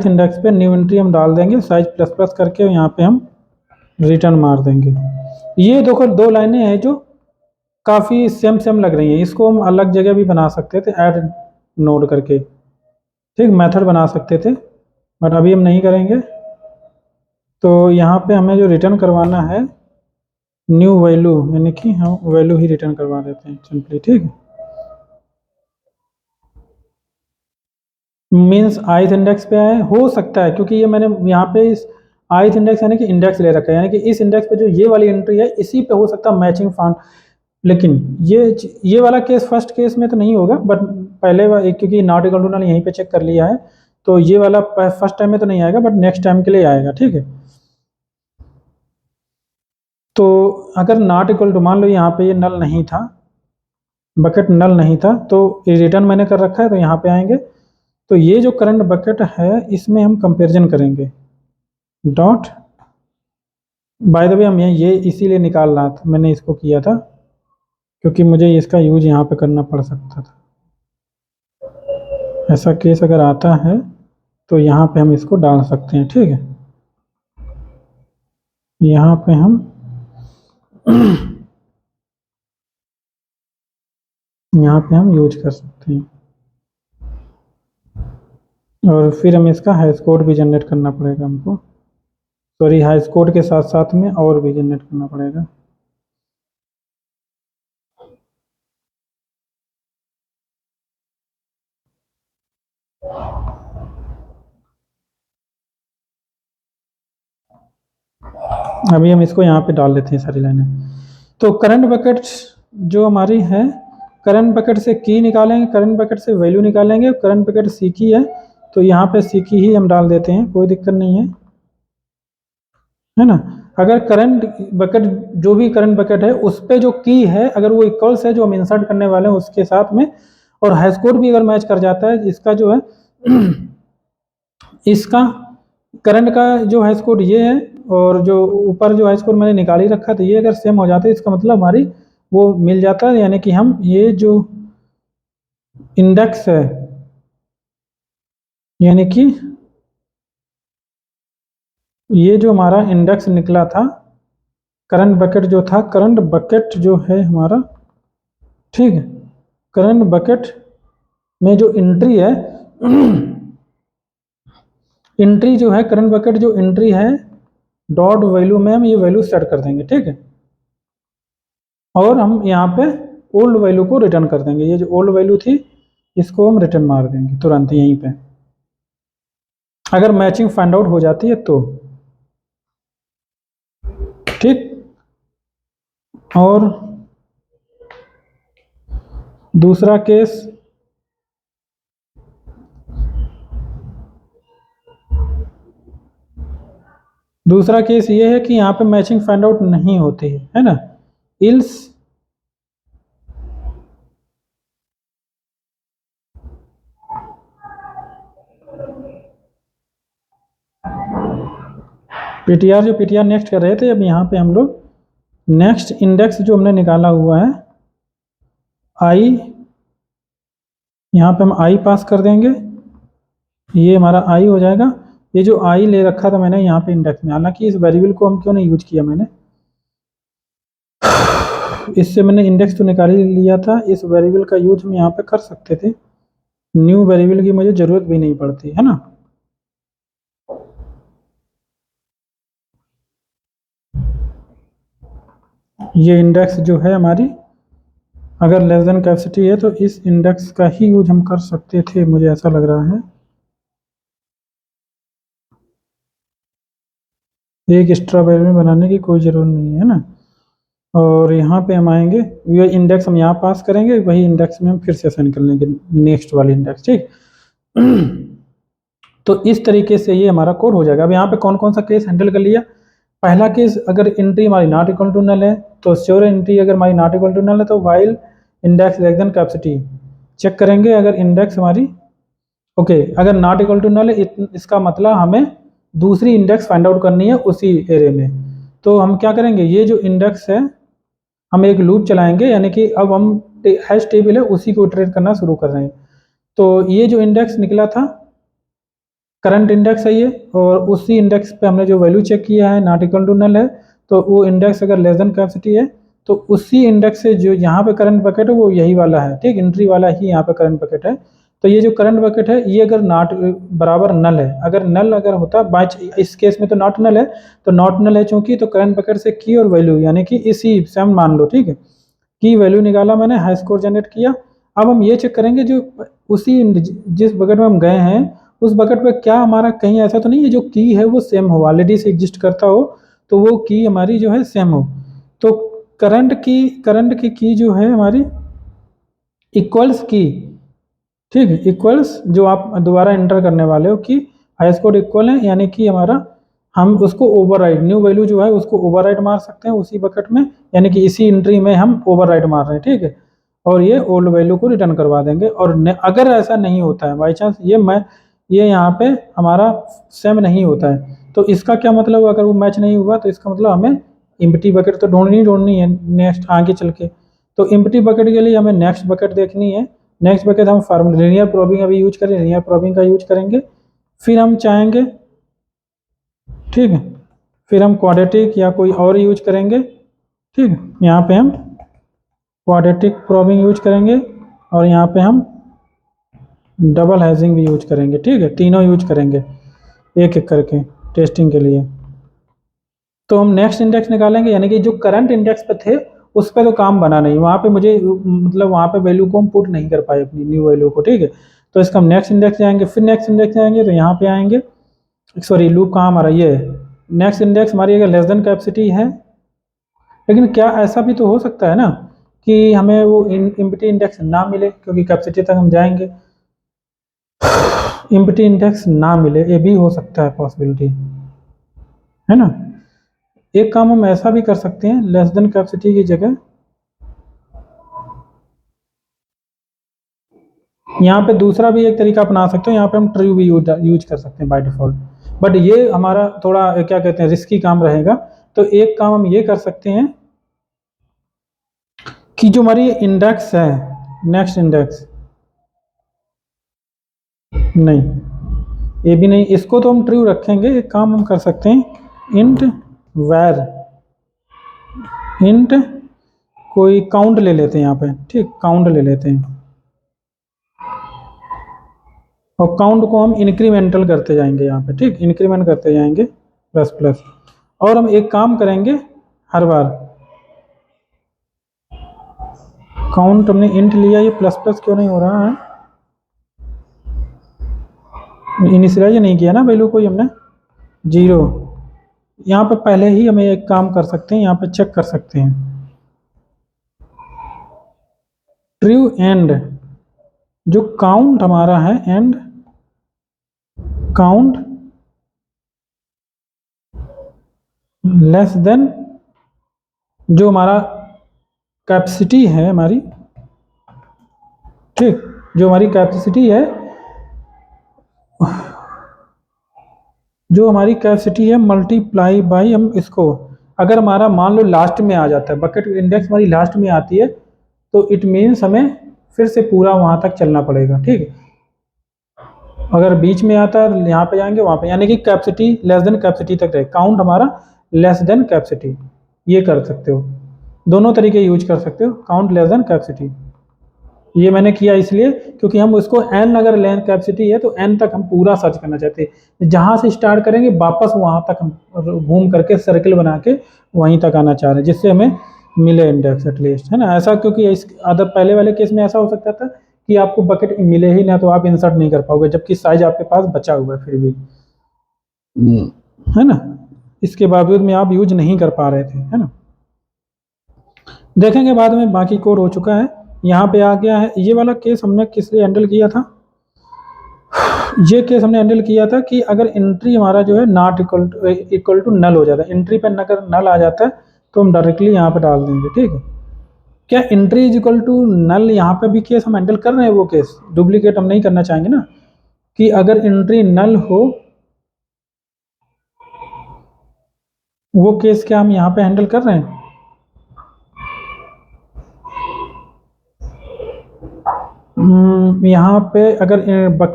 S1: इंडेक्स पे न्यू एंट्री हम डाल देंगे, साइज प्लस प्लस करके यहाँ पे हम रिटर्न मार देंगे। ये देखो दो लाइनें हैं जो काफ़ी सेम सेम लग रही हैं, इसको हम अलग जगह भी बना सकते थे ऐड नोड करके, ठीक, मेथड बना सकते थे, बट अभी हम नहीं करेंगे। तो यहाँ पे हमें जो रिटर्न करवाना है न्यू वैल्यू, यानी कि हम वैल्यू ही रिटर्न करवा देते हैं सिंपली, ठीक है। मीन्स ith इंडेक्स पे आए, हो सकता है क्योंकि ये मैंने यहाँ पे इस ith इंडेक्स यानी कि इंडेक्स ले रखा है, यानी कि इस इंडेक्स पे जो ये वाली एंट्री है इसी पे हो सकता है मैचिंग फाउंड, लेकिन ये वाला केस फर्स्ट केस में तो नहीं होगा, बट क्योंकि नॉट इक्वल टू नल यहीं पे चेक कर लिया है, तो ये वाला फर्स्ट टाइम में तो नहीं आएगा, बट नेक्स्ट टाइम के लिए आएगा, ठीक है। तो अगर नॉट इक्वल टू, मान लो यहाँ पे ये नल नहीं था, बकेट नल नहीं था, तो रिटर्न मैंने कर रखा है, तो यहाँ पे आएंगे, तो ये जो करंट बकेट है इसमें हम कंपैरिजन करेंगे, डॉट बाय द वे हम ये इसीलिए निकाल रहा था, मैंने इसको किया था क्योंकि मुझे इसका यूज यहाँ पे करना पड़ सकता था। ऐसा केस अगर आता है तो यहाँ पे हम इसको डाल सकते हैं, ठीक है। यहाँ पे हम यहाँ पे हम यूज कर सकते हैं, और फिर हमें इसका हाइस कोड भी जनरेट करना पड़ेगा हमको। सॉरी, हाइस कोड के साथ साथ में और भी जनरेट करना पड़ेगा। अभी हम इसको यहाँ पे डाल लेते हैं सारी लाइनें। तो करंट बकेट जो हमारी है, करंट बकेट से की निकालेंगे, करंट बकेट से वैल्यू निकालेंगे। करंट बकेट सी की है तो यहाँ पे सी की ही हम डाल देते हैं, कोई दिक्कत नहीं है ना। अगर करंट बकेट, जो भी करंट बकेट है उस पे जो की है अगर वो इक्वल्स है जो हम इंसर्ट करने वाले हैं उसके साथ में, और हैश कोड भी अगर मैच कर जाता है, इसका जो है इसका करंट का जो हैश कोड ये है और जो ऊपर जो हैश कोड मैंने निकाल ही रखा था ये अगर सेम हो जाता है, इसका मतलब हमारी वो मिल जाता है। यानी कि हम ये जो इंडेक्स है, यानी कि ये जो हमारा इंडेक्स निकला था, करंट बकेट जो था, करंट बकेट जो है हमारा, ठीक है, करंट बकेट में जो एंट्री है एंट्री जो है करंट बकेट जो एंट्री है डॉट वैल्यू में हम ये वैल्यू सेट कर देंगे, ठीक है। और हम यहाँ पे ओल्ड वैल्यू को रिटर्न कर देंगे, ये जो ओल्ड वैल्यू थी इसको हम रिटर्न मार देंगे तुरंत यहीं पे, अगर मैचिंग फाइंड आउट हो जाती है तो, ठीक। और दूसरा केस, दूसरा केस ये है कि यहाँ पे मैचिंग फाइंड आउट नहीं होती है ना, इल्स पीटीआर, जो पीटीआर नेक्स्ट कर रहे थे, अब यहाँ पे हम लोग नेक्स्ट इंडेक्स जो हमने निकाला हुआ है आई, यहाँ पे हम आई पास कर देंगे, ये हमारा आई हो जाएगा। ये जो आई ले रखा था मैंने यहाँ पे इंडेक्स में, हालांकि इस वेरिएबल को हम क्यों नहीं यूज किया मैंने, इससे मैंने इंडेक्स तो निकाल ही लिया था, इस वेरिएबल का यूज हम यहाँ पे कर सकते थे, न्यू वेरिएबल की मुझे जरूरत भी नहीं पड़ती है ना। ये इंडेक्स जो है हमारी, अगर लेस देन कैपेसिटी है तो इस इंडेक्स का ही यूज हम कर सकते थे, मुझे ऐसा लग रहा है। एक एक्स्ट्रा वेरिएबल बनाने की कोई ज़रूरत नहीं है ना। और यहाँ पे हम आएंगे, ये इंडेक्स हम यहाँ पास करेंगे, वही इंडेक्स में हम फिर से असाइन कर लेंगे नेक्स्ट वाली इंडेक्स, ठीक। तो इस तरीके से ये हमारा कोड हो जाएगा। अब यहाँ पे कौन कौन सा केस हैंडल कर लिया। पहला केस, अगर एंट्री हमारी नॉट इक्वल टू नल है तो श्योर एंट्री अगर हमारी नॉट इक्वल टू नल है तो while index less than capacity check करेंगे। अगर इंडेक्स हमारी ओके अगर नॉट इक्वल टू नल है, इसका मतलब हमें दूसरी इंडेक्स फाइंड आउट करनी है उसी एरे में। तो हम क्या करेंगे, ये जो इंडेक्स है हम एक लूप चलाएंगे, यानी कि अब हम हैश टेबल है उसी को इटरेट करना शुरू कर रहे हैं। तो ये जो इंडेक्स निकला था करंट इंडेक्स है ये, और उसी इंडेक्स पे हमने जो वैल्यू चेक किया है नॉट इक्वल टू नल है, तो वो इंडेक्स अगर लेस देन कैपेसिटी है तो उसी इंडेक्स से जो यहाँ पे करंट बकेट है वो यही वाला है, ठीक, एंट्री वाला ही यहाँ पे करंट बकेट है। तो ये जो करंट बकेट है ये अगर नॉट बराबर नल है, अगर नल अगर होता बाय, इस केस में तो नॉट नल है, तो नॉट नल है चूंकि, तो करंट बकेट से की और वैल्यू यानी कि इसी से हम मान लो, ठीक है, की वैल्यू निकाला मैंने, हाई स्कोर जनरेट किया। अब हम ये चेक करेंगे जो उसी जिस बकेट में हम गए हैं उस बकेट पे क्या हमारा कहीं ऐसा तो नहीं है जो की है वो सेम हो, ऑलरेडी से एग्जिस्ट करता हो, तो वो की हमारी जो है सेम हो। तो करंट की जो है हमारी इक्वल्स की, ठीक है, इक्वल्स जो आप दोबारा एंटर करने वाले हो कि हाई स्कोर इक्वल है, यानी कि हमारा हम उसको ओवरराइड, न्यू वैल्यू जो है उसको ओवरराइड मार सकते हैं उसी बकेट में, यानी कि इसी एंट्री में हम ओवरराइड मार रहे हैं, ठीक है, और ये ओल्ड वैल्यू को रिटर्न करवा देंगे। और अगर ऐसा नहीं होता है बाई चांस ये यहाँ पे हमारा सेम नहीं होता है, तो इसका क्या मतलब, अगर वो मैच नहीं हुआ तो इसका मतलब हमें एम्प्टी बकेट तो ढूंढनी है नेक्स्ट आगे चल के। तो एम्प्टी बकेट के लिए हमें नेक्स्ट बकेट देखनी है। नेक्स्ट बकेट हम फार्मूला लीनियर प्रोबिंग अभी यूज करें, लीनियर प्रोबिंग का यूज करेंगे। फिर हम चाहेंगे, ठीक है, फिर हम क्वाड्रेटिक या कोई और यूज करेंगे। ठीक है, यहाँ पे हम क्वाड्रेटिक प्रोबिंग यूज करेंगे और यहाँ पे हम डबल हैजिंग भी यूज करेंगे। ठीक है, तीनों यूज करेंगे एक एक करके टेस्टिंग के लिए। तो हम नेक्स्ट इंडेक्स निकालेंगे, यानी कि जो करंट इंडेक्स पे थे उस पर तो काम बना नहीं, वहाँ पे मुझे मतलब वहाँ पे वैल्यू को हम पुट नहीं कर पाए अपनी न्यू वैल्यू को। ठीक है, तो इसका हम नेक्स्ट इंडेक्स जाएंगे, फिर नेक्स्ट इंडेक्स जाएंगे तो यहाँ पे आएंगे, सॉरी लूप कहाँ हमारा ये है, नेक्स्ट इंडेक्स हमारी अगर लेस देन कैपेसिटी है। लेकिन क्या ऐसा भी तो हो सकता है ना कि हमें वो एम्प्टी इंडेक्स ना मिले, क्योंकि कैपेसिटी तक हम जाएंगे, एम्प्टी इंडेक्स ना मिले, ये भी हो सकता है पॉसिबिलिटी, है ना। एक काम हम ऐसा भी कर सकते हैं, लेस देन कैपेसिटी की जगह यहाँ पे दूसरा भी एक तरीका अपना सकते हो, यहाँ पे हम ट्रू भी यूज कर सकते हैं बाय डिफॉल्ट, बट ये हमारा थोड़ा क्या कहते हैं रिस्की काम रहेगा। तो एक काम हम ये कर सकते हैं कि जो हमारी इंडेक्स है, नेक्स्ट इंडेक्स, नहीं ये भी नहीं, इसको तो हम ट्रू रखेंगे। एक काम हम कर सकते हैं, इंट वैर, इंट कोई काउंट ले लेते हैं यहाँ पे, ठीक, काउंट ले लेते हैं और काउंट को हम इंक्रीमेंटल करते जाएंगे यहाँ पे, ठीक, इंक्रीमेंट करते जाएंगे प्लस प्लस। और हम एक काम करेंगे, हर बार काउंट हमने इंट लिया, ये प्लस प्लस क्यों नहीं हो रहा है, इनिशियलाइज नहीं किया ना वैल्यू कोई हमने, जीरो। यहाँ पे पहले ही हमें एक काम कर सकते हैं, यहाँ पे चेक कर सकते हैं, ट्रू एंड जो काउंट हमारा है, एंड काउंट लेस देन जो हमारा कैपेसिटी है हमारी, ठीक, जो हमारी कैपेसिटी है, जो हमारी कैपेसिटी है मल्टीप्लाई बाई हम इसको, अगर हमारा मान लो लास्ट में आ जाता है, बकेट इंडेक्स हमारी लास्ट में आती है, तो इट मीन्स हमें फिर से पूरा वहाँ तक चलना पड़ेगा। ठीक है, अगर बीच में आता है यहाँ पे जाएंगे वहाँ पे, यानी कि कैपेसिटी लेस देन कैपेसिटी तक रहे, काउंट हमारा लेस देन कैपेसिटी, ये कर सकते हो, दोनों तरीके यूज कर सकते हो, काउंट लेस देन कैपेसिटी। ये मैंने किया इसलिए क्योंकि हम उसको n अगर लेंथ कैपेसिटी है तो n तक हम पूरा सर्च करना चाहते हैं, जहाँ से स्टार्ट करेंगे वापस वहाँ तक हम घूम करके सर्किल बना के वहीं तक आना चाह रहे हैं, जिससे हमें मिले इंडेक्स एटलीस्ट, है ना। ऐसा क्योंकि इस अदर पहले वाले केस में ऐसा हो सकता था कि आपको बकेट मिले ही ना तो आप इंसर्ट नहीं कर पाओगे, जबकि साइज आपके पास बचा हुआ है फिर भी, है ना, इसके बावजूद में आप यूज नहीं कर पा रहे थे, है ना। देखेंगे बाद में, बाकी कोड हो चुका है, यहाँ पे आ गया है। ये वाला केस हमने किस लिए हैंडल किया था, ये केस हमने हैंडल किया था कि अगर एंट्री हमारा जो है नॉट इक्वल टू नल हो जाता है, एंट्री पे अगर नल आ जाता है तो हम डायरेक्टली यहाँ पे डाल देंगे। ठीक है, क्या entry is equal to null यहाँ पे भी केस हम हैंडल कर रहे हैं, वो केस डुप्लीकेट हम नहीं करना चाहेंगे ना, कि अगर एंट्री नल हो वो केस क्या हम यहाँ पे हैंडल कर रहे हैं। यहाँ पे अगर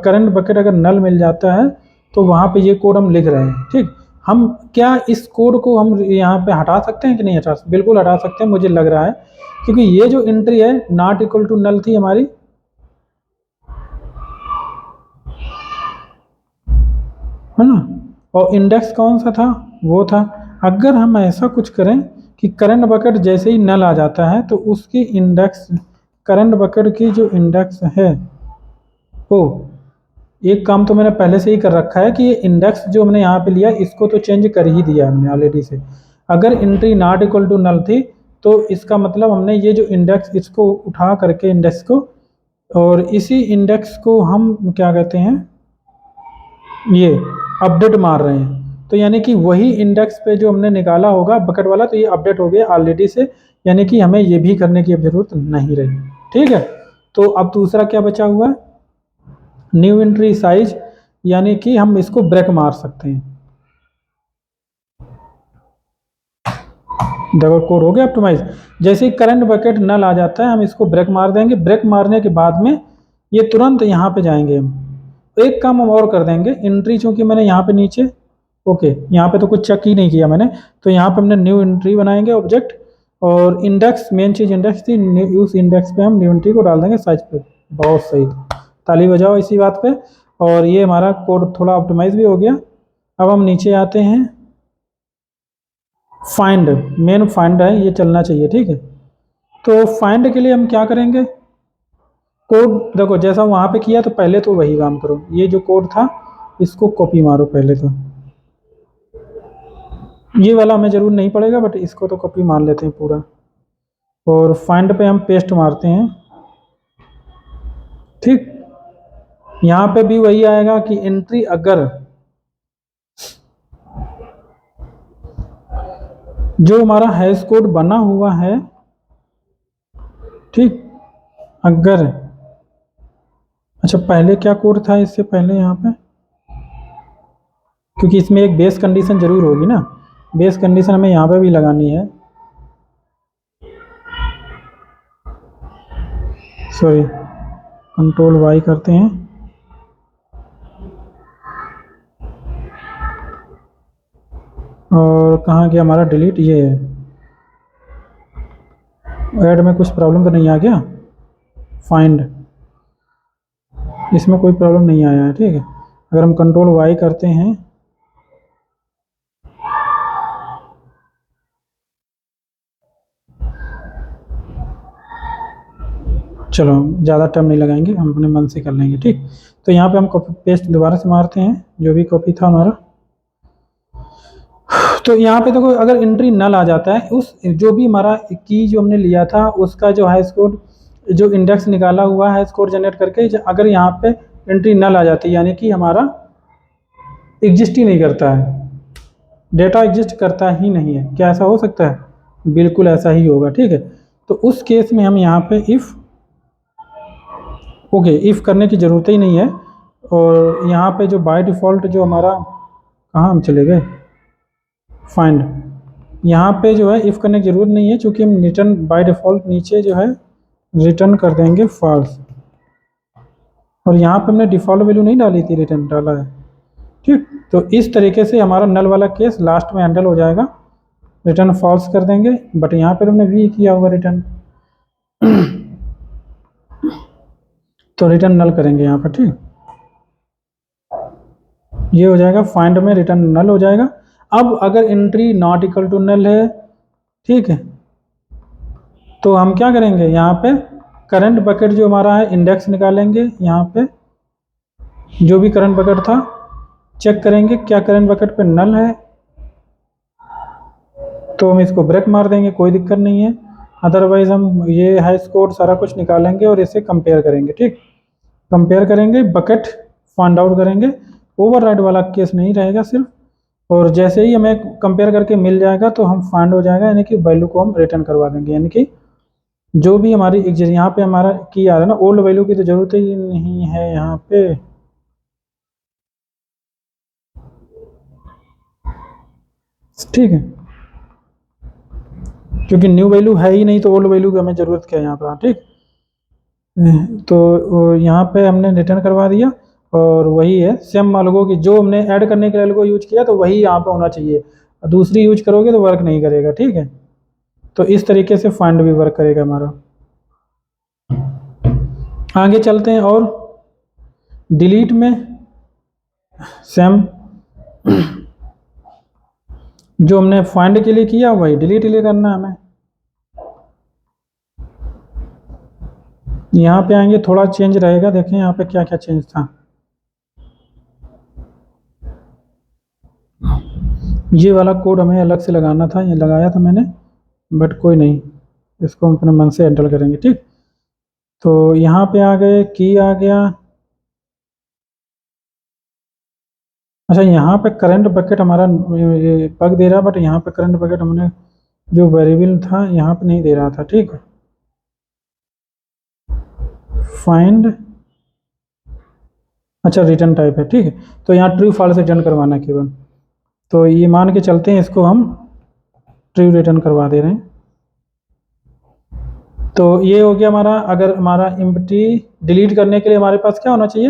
S1: करंट बकेट अगर नल मिल जाता है तो वहाँ पे ये कोड हम लिख रहे हैं। ठीक, हम क्या इस कोड को हम यहाँ पे हटा सकते हैं कि नहीं हटा सकते, बिल्कुल हटा सकते हैं मुझे लग रहा है, क्योंकि ये जो एंट्री है नॉट इक्वल टू नल थी हमारी, है ना, और इंडेक्स कौन सा था, वो था। अगर हम ऐसा कुछ करें कि करंट बकेट जैसे ही नल आ जाता है तो उसकी इंडेक्स, करंट बकेट की जो इंडेक्स है वो, एक काम तो मैंने पहले से ही कर रखा है कि ये इंडेक्स जो हमने यहाँ पे लिया इसको तो चेंज कर ही दिया हमने ऑलरेडी से। अगर entry not equal to null थी तो इसका मतलब हमने ये जो इंडेक्स, इसको उठा करके इंडेक्स को, और इसी इंडेक्स को हम क्या कहते हैं, ये अपडेट मार रहे हैं। तो यानी कि वही इंडेक्स पे जो हमने निकाला होगा बकेट वाला, तो ये अपडेट हो गया ऑलरेडी से, यानी कि हमें ये भी करने की अब जरूरत नहीं रही। ठीक है, तो अब दूसरा क्या बचा हुआ है, न्यू एंट्री साइज, यानी कि हम इसको ब्रेक मार सकते हैं। देखो कोड हो गया ऑप्टिमाइज। जैसे ही करंट बकेट नल आ जाता है हम इसको ब्रेक मार देंगे। ब्रेक मारने के बाद में ये तुरंत यहाँ पे जाएंगे हम। एक काम हम और कर देंगे, एंट्री चूंकि मैंने यहाँ पे नीचे, ओके यहाँ पे तो कुछ चेक ही नहीं किया मैंने, तो यहाँ पे हमने न्यू एंट्री बनाएंगे ऑब्जेक्ट, और इंडेक्स, मेन चीज़ इंडेक्स थी, उस इंडेक्स पे हम न्यू एंट्री को डाल देंगे साइज पे। बहुत सही, ताली बजाओ इसी बात पे। और ये हमारा कोड थोड़ा ऑप्टिमाइज भी हो गया। अब हम नीचे आते हैं, फाइंड, मेन फाइंड है ये चलना चाहिए, ठीक है। तो फाइंड के लिए हम क्या करेंगे, कोड देखो जैसा वहाँ पे किया तो पहले तो वही काम करो, ये जो कोड था इसको कॉपी मारो पहले तो, ये वाला हमें ज़रूर नहीं पड़ेगा बट इसको तो कॉपी मार लेते हैं पूरा, और फाइंड पे हम पेस्ट मारते हैं, ठीक। यहाँ पे भी वही आएगा कि एंट्री अगर जो हमारा हैश कोड बना हुआ है, ठीक, अगर, अच्छा पहले क्या कोड था इससे पहले यहाँ पे, क्योंकि इसमें एक बेस कंडीशन जरूर होगी ना, बेस कंडीशन हमें यहाँ पे भी लगानी है, सॉरी कंट्रोल वाई करते हैं, और कहाँ गया हमारा डिलीट, ये है, ऐड में कुछ प्रॉब्लम तो नहीं आ गया, फाइंड, इसमें कोई प्रॉब्लम नहीं आया है, ठीक है। अगर हम कंट्रोल वाई करते हैं, चलो ज़्यादा टाइम नहीं लगाएंगे, हम अपने मन से कर लेंगे, ठीक। तो यहाँ पे हम कॉपी पेस्ट दोबारा से मारते हैं जो भी कॉपी था हमारा। तो यहाँ पे देखो अगर एंट्री नल आ जाता है, उस जो भी हमारा की जो हमने लिया था उसका जो हैश कोड, जो इंडेक्स निकाला हुआ है हैश कोड जनरेट करके, अगर यहाँ पे एंट्री नल आ जाती है यानी कि हमारा एग्जिस्ट ही नहीं करता है, डेटा एग्जिस्ट करता ही नहीं है, क्या ऐसा हो सकता है? बिल्कुल ऐसा ही होगा, ठीक है। तो उस केस में हम यहाँ पे इफ़, ओके इफ़ करने की ज़रूरत ही नहीं है, और यहाँ पे जो बाय डिफ़ॉल्ट जो हमारा, कहाँ हम चले गए, फाइंड, यहाँ पे जो है इफ़ करने की ज़रूरत नहीं है, क्योंकि हम रिटर्न बाय डिफ़ॉल्ट नीचे जो है रिटर्न कर देंगे फॉल्स, और यहाँ पे हमने डिफ़ॉल्ट वैल्यू नहीं डाली थी, रिटर्न डाला है, ठीक। तो इस तरीके से हमारा नल वाला केस लास्ट में हैंडल हो जाएगा, रिटर्न फॉल्स कर देंगे, बट यहाँ पर हमने वी किया होगा रिटर्न, तो रिटर्न नल करेंगे यहाँ पर, ठीक। ये हो जाएगा, फाइंड में रिटर्न नल हो जाएगा। अब अगर entry not equal to null है, ठीक है, तो हम क्या करेंगे, यहाँ पे करंट बकेट जो हमारा है इंडेक्स निकालेंगे, यहाँ पे जो भी करंट बकेट था चेक करेंगे क्या करंट बकेट पे नल है, तो हम इसको ब्रेक मार देंगे, कोई दिक्कत नहीं है। अदरवाइज हम ये हैश कोड सारा कुछ निकालेंगे और इसे कंपेयर करेंगे, ठीक। कंपेयर करेंगे, बकेट फाइंड आउट करेंगे, ओवरराइड वाला केस नहीं रहेगा सिर्फ, और जैसे ही हमें कंपेयर करके मिल जाएगा तो हम फाइंड हो जाएगा, यानी कि वैल्यू को हम रिटर्न करवा देंगे, यानी कि जो भी हमारी यहाँ पे हमारा की आ रहा है ना, ओल्ड वैल्यू की तो ज़रूरत ही नहीं है यहाँ पे, ठीक है, क्योंकि न्यू वैल्यू है ही नहीं तो ओल्ड वैल्यू की हमें ज़रूरत क्या है यहाँ पर, ठीक। तो यहाँ पे हमने रिटर्न करवा दिया, और वही है सेम अलगो की, जो हमने ऐड करने के लिए अलगो यूज किया तो वही यहाँ पे होना चाहिए, दूसरी यूज करोगे तो वर्क नहीं करेगा, ठीक है। तो इस तरीके से फाइंड भी वर्क करेगा हमारा। आगे चलते हैं, और डिलीट में सेम जो हमने फाइंड के लिए किया वही डिलीट के लिए करना है हमें। यहाँ पे आएंगे थोड़ा चेंज रहेगा, देखें यहाँ पे क्या क्या चेंज था। ये वाला कोड हमें अलग से लगाना था, ये लगाया था मैंने, बट कोई नहीं, इसको हम अपने मन से हैंडल करेंगे, ठीक। तो यहाँ पे आ गए, की आ गया, अच्छा यहाँ पे करंट बकेट हमारा पग दे रहा है, बट यहाँ पे करंट बकेट हमने जो वेरिएबल था यहाँ पे नहीं दे रहा था, ठीक। फाइंड, अच्छा रिटर्न टाइप है, ठीक है। तो यहाँ ट्रू फॉल्स रिटर्न करवाना केवल, तो ये मान के चलते हैं इसको हम ट्रू रिटर्न करवा दे रहे हैं। तो ये हो गया हमारा। अगर हमारा एम्प्टी डिलीट करने के लिए हमारे पास क्या होना चाहिए,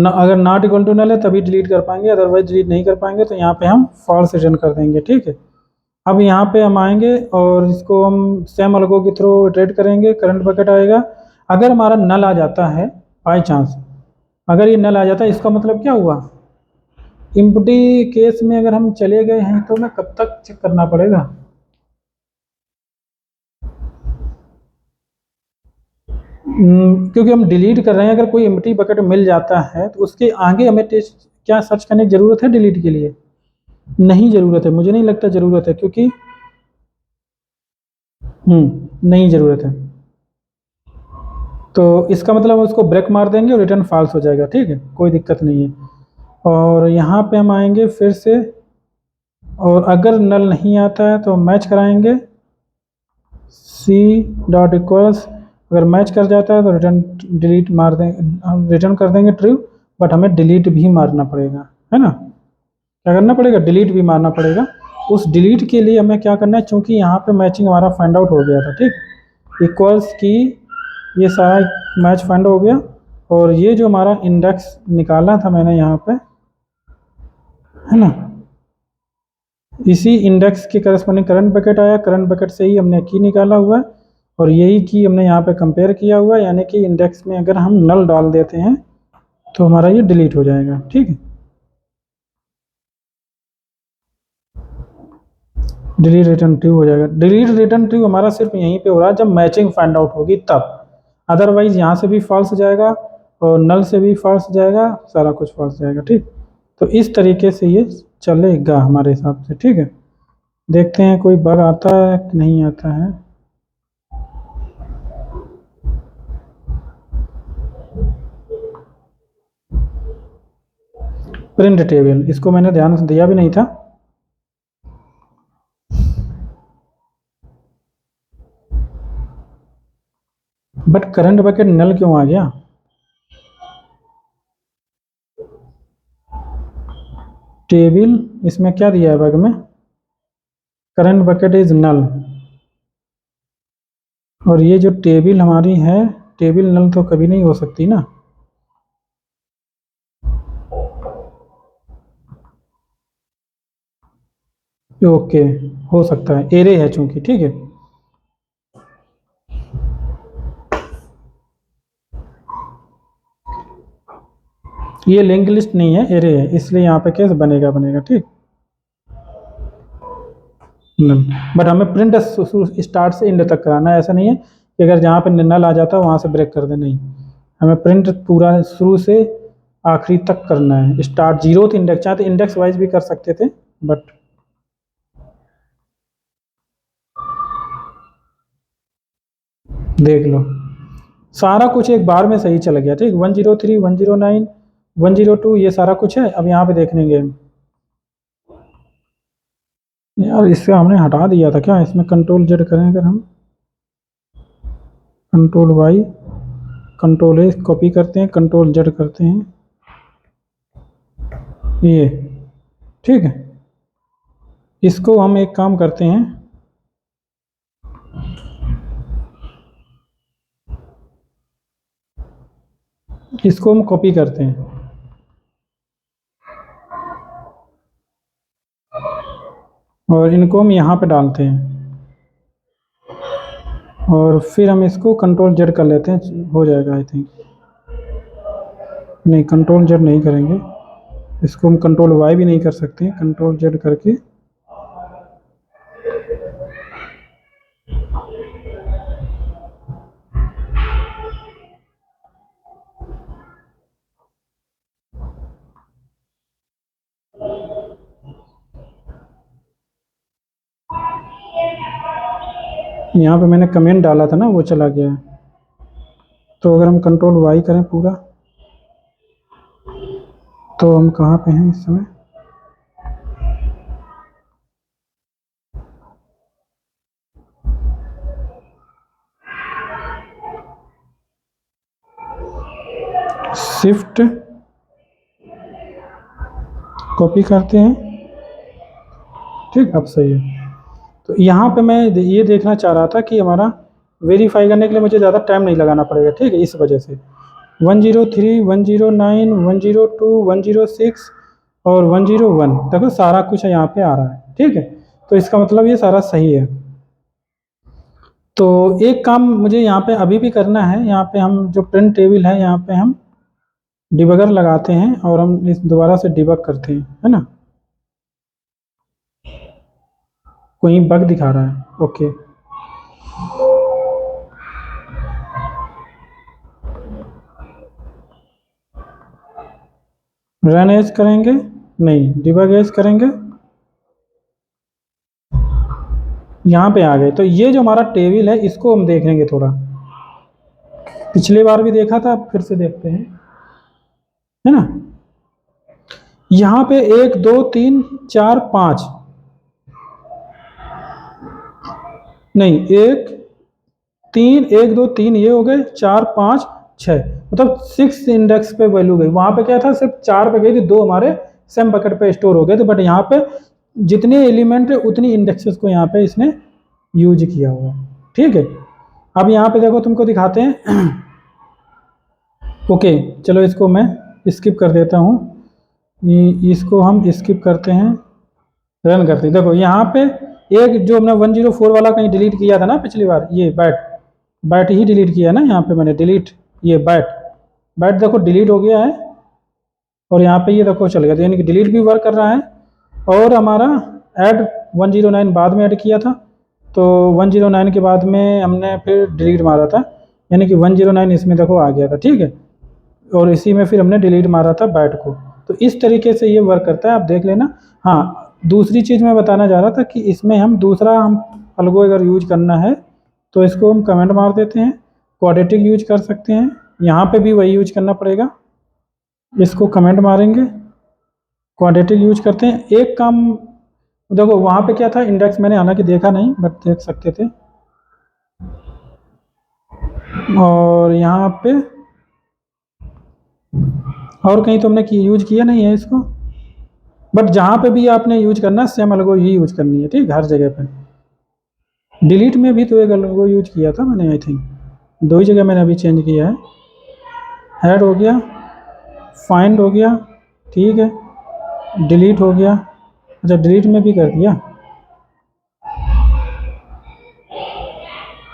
S1: अगर नॉट इक्वल टू नल है तभी डिलीट कर पाएंगे, अदरवाइज डिलीट नहीं कर पाएंगे। तो यहाँ पे हम फॉल्स रिटर्न कर देंगे, ठीक है। अब यहाँ पे हम आएंगे और इसको हम सेम अलगो के थ्रू इटरेट करेंगे, करंट बकेट आएगा। अगर हमारा नल आ जाता है बाई चांस, अगर ये नल आ जाता है इसका मतलब क्या हुआ, एम्प्टी केस में अगर हम चले गए हैं तो मैं कब तक चेक करना पड़ेगा, क्योंकि हम डिलीट कर रहे हैं। अगर कोई एम्प्टी बकेट मिल जाता है तो उसके आगे हमें टेस्ट क्या सर्च करने की ज़रूरत है डिलीट के लिए, नहीं ज़रूरत है, मुझे नहीं लगता ज़रूरत है, क्योंकि नहीं ज़रूरत है। तो इसका मतलब हम उसको ब्रेक मार देंगे और रिटर्न फॉल्स हो जाएगा, ठीक है, कोई दिक्कत नहीं है। और यहाँ पे हम आएंगे फिर से, और अगर नल नहीं आता है तो मैच कराएंगे सी डॉट इक्वल्स। अगर मैच कर जाता है तो रिटर्न डिलीट मार देंगे, हम रिटर्न कर देंगे ट्रू, बट हमें डिलीट भी मारना पड़ेगा, है ना। क्या करना पड़ेगा, डिलीट भी मारना पड़ेगा। उस डिलीट के लिए हमें क्या करना है, चूंकि यहाँ पे मैचिंग हमारा फाइंड आउट हो गया था, ठीक, इक्वल्स की ये सारा मैच फाइंड हो गया। और ये जो हमारा इंडेक्स निकाला था मैंने यहाँ पे, है ना, इसी इंडेक्स के करस्पॉन्डिंग करंट बकेट आया, करंट बकेट से ही हमने की निकाला हुआ है, और यही की हमने यहाँ पे कंपेयर किया हुआ है। यानी कि इंडेक्स में अगर हम नल डाल देते हैं तो हमारा ये डिलीट हो जाएगा, ठीक है। डिलीट रिटर्न ट्रू हो जाएगा। डिलीट रिटर्न ट्रू हमारा सिर्फ यहीं पे हो रहा है जब मैचिंग फाइंड आउट होगी तब, अदरवाइज यहाँ से भी फॉल्स जाएगा और नल से भी फॉल्स जाएगा, सारा कुछ फॉल्स जाएगा, ठीक। तो इस तरीके से ये चलेगा हमारे हिसाब से, ठीक है। देखते हैं कोई बग आता है कि नहीं आता है। प्रिंट टेबल, इसको मैंने ध्यान से दिया भी नहीं था। बट करंट बकेट नल क्यों आ गया, टेबल इसमें क्या दिया है बग में, करंट बकेट इज नल। और ये जो टेबल हमारी है, टेबल नल तो कभी नहीं हो सकती ना। ओके, हो सकता है, एरे है चूंकि, ठीक है। ये लिंक लिस्ट नहीं है, एरे है, इसलिए यहाँ पे केस बनेगा बनेगा, ठीक। बट हमें प्रिंट स्टार्ट से एंड तक कराना है, ऐसा नहीं है कि अगर जहाँ पे नल आ जाता है वहाँ से ब्रेक कर दे, नहीं, हमें प्रिंट पूरा शुरू से आखिरी तक करना है। स्टार्ट जीरो इंडेक्स, चाहे तो इंडेक्स वाइज भी कर सकते थे, बट देख लो सारा कुछ एक बार में सही चल गया, ठीक। 103 109 102 ये सारा कुछ है। अब यहाँ पे देख लेंगे यार, इससे हमने हटा दिया था क्या, इसमें कंट्रोल जेड करें अगर हम, control Y control A copy करते हैं, कंट्रोल जेड करते हैं, ये ठीक है। इसको हम एक काम करते हैं, इसको हम कॉपी करते हैं और इनको हम यहाँ पे डालते हैं, और फिर हम इसको कंट्रोल जेड कर लेते हैं, हो जाएगा आई थिंक। नहीं, कंट्रोल जेड नहीं करेंगे, इसको हम कंट्रोल वाई भी नहीं कर सकते, कंट्रोल जेड करके यहाँ पे मैंने कमेंट डाला था ना, वो चला गया है। तो अगर हम कंट्रोल वाई करें पूरा, तो हम कहाँ पे हैं इस समय, शिफ्ट कॉपी करते हैं, ठीक, अब सही है। तो यहाँ पे मैं ये देखना चाह रहा था कि हमारा वेरीफाई करने के लिए मुझे ज़्यादा टाइम नहीं लगाना पड़ेगा, ठीक है, इस वजह से 103, 109, 102, 106 और 101 देखो सारा कुछ यहाँ पे आ रहा है, ठीक है। तो इसका मतलब ये सारा सही है। तो एक काम मुझे यहाँ पे अभी भी करना है, यहाँ पे हम जो प्रिंट टेबल है यहाँ पे हम डिबगर लगाते हैं और हम इस दोबारा से डिबग करते हैं, है ना। कोई बग दिखा रहा है, ओके। रन एज करेंगे, नहीं डिबग एज करेंगे, यहाँ पे आ गए। तो ये जो हमारा टेबल है इसको हम देखेंगे थोड़ा, पिछली बार भी देखा था, फिर से देखते हैं, है ना। यहाँ पे 1 2 3 4 5 नहीं 1 3 1 2 3 ये हो गए, 4 5 6 मतलब 6 इंडेक्स पे वैल्यू गई। वहाँ पे क्या था, सिर्फ 4 पे गई थी, 2 हमारे सेम बकेट पे स्टोर हो गए थे। बट यहाँ पे जितने एलिमेंट है उतनी इंडेक्सेस को यहाँ पे इसने यूज किया हुआ, ठीक है। अब यहाँ पे देखो तुमको दिखाते हैं ओके चलो इसको मैं स्किप कर देता हूँ, इसको हम स्किप करते हैं, रन करते हैं। देखो यहाँ पे एक जो हमने 104 वाला कहीं डिलीट किया था ना पिछली बार, ये बैट बैट ही डिलीट किया ना, यहाँ पे मैंने डिलीट, ये बैट बैट देखो डिलीट हो गया है और यहाँ पे ये देखो चल गया, तो यानी कि डिलीट भी वर्क कर रहा है। और हमारा ऐड 109 बाद में ऐड किया था, तो 109 के बाद में हमने फिर डिलीट मारा था, यानी कि 109 इसमें देखो आ गया था, ठीक है। और इसी में फिर हमने डिलीट मारा था बैट को। तो इस तरीके से ये वर्क करता है, आप देख लेना। हाँ दूसरी चीज़ मैं बताना चाह रहा था कि इसमें हम दूसरा हम अलगो अगर यूज करना है तो इसको हम कमेंट मार देते हैं, क्वाड्रेटिक यूज कर सकते हैं, यहाँ पे भी वही यूज करना पड़ेगा, इसको कमेंट मारेंगे, क्वाड्रेटिक यूज करते हैं। एक काम देखो वहाँ पे क्या था, इंडेक्स मैंने हालांकि देखा नहीं बट देख सकते थे, और यहाँ पे और कहीं तो हमने यूज किया नहीं है इसको, बट जहाँ पे भी आपने यूज करना है सेम अलगो ही यूज करनी है, ठीक है, हर जगह पे। डिलीट में भी तो एक अलगो यूज किया था मैंने, आई थिंक 2 ही जगह मैंने अभी चेंज किया है। ऐड हो गया, फाइंड हो गया, ठीक है, डिलीट हो गया, अच्छा डिलीट में भी कर दिया।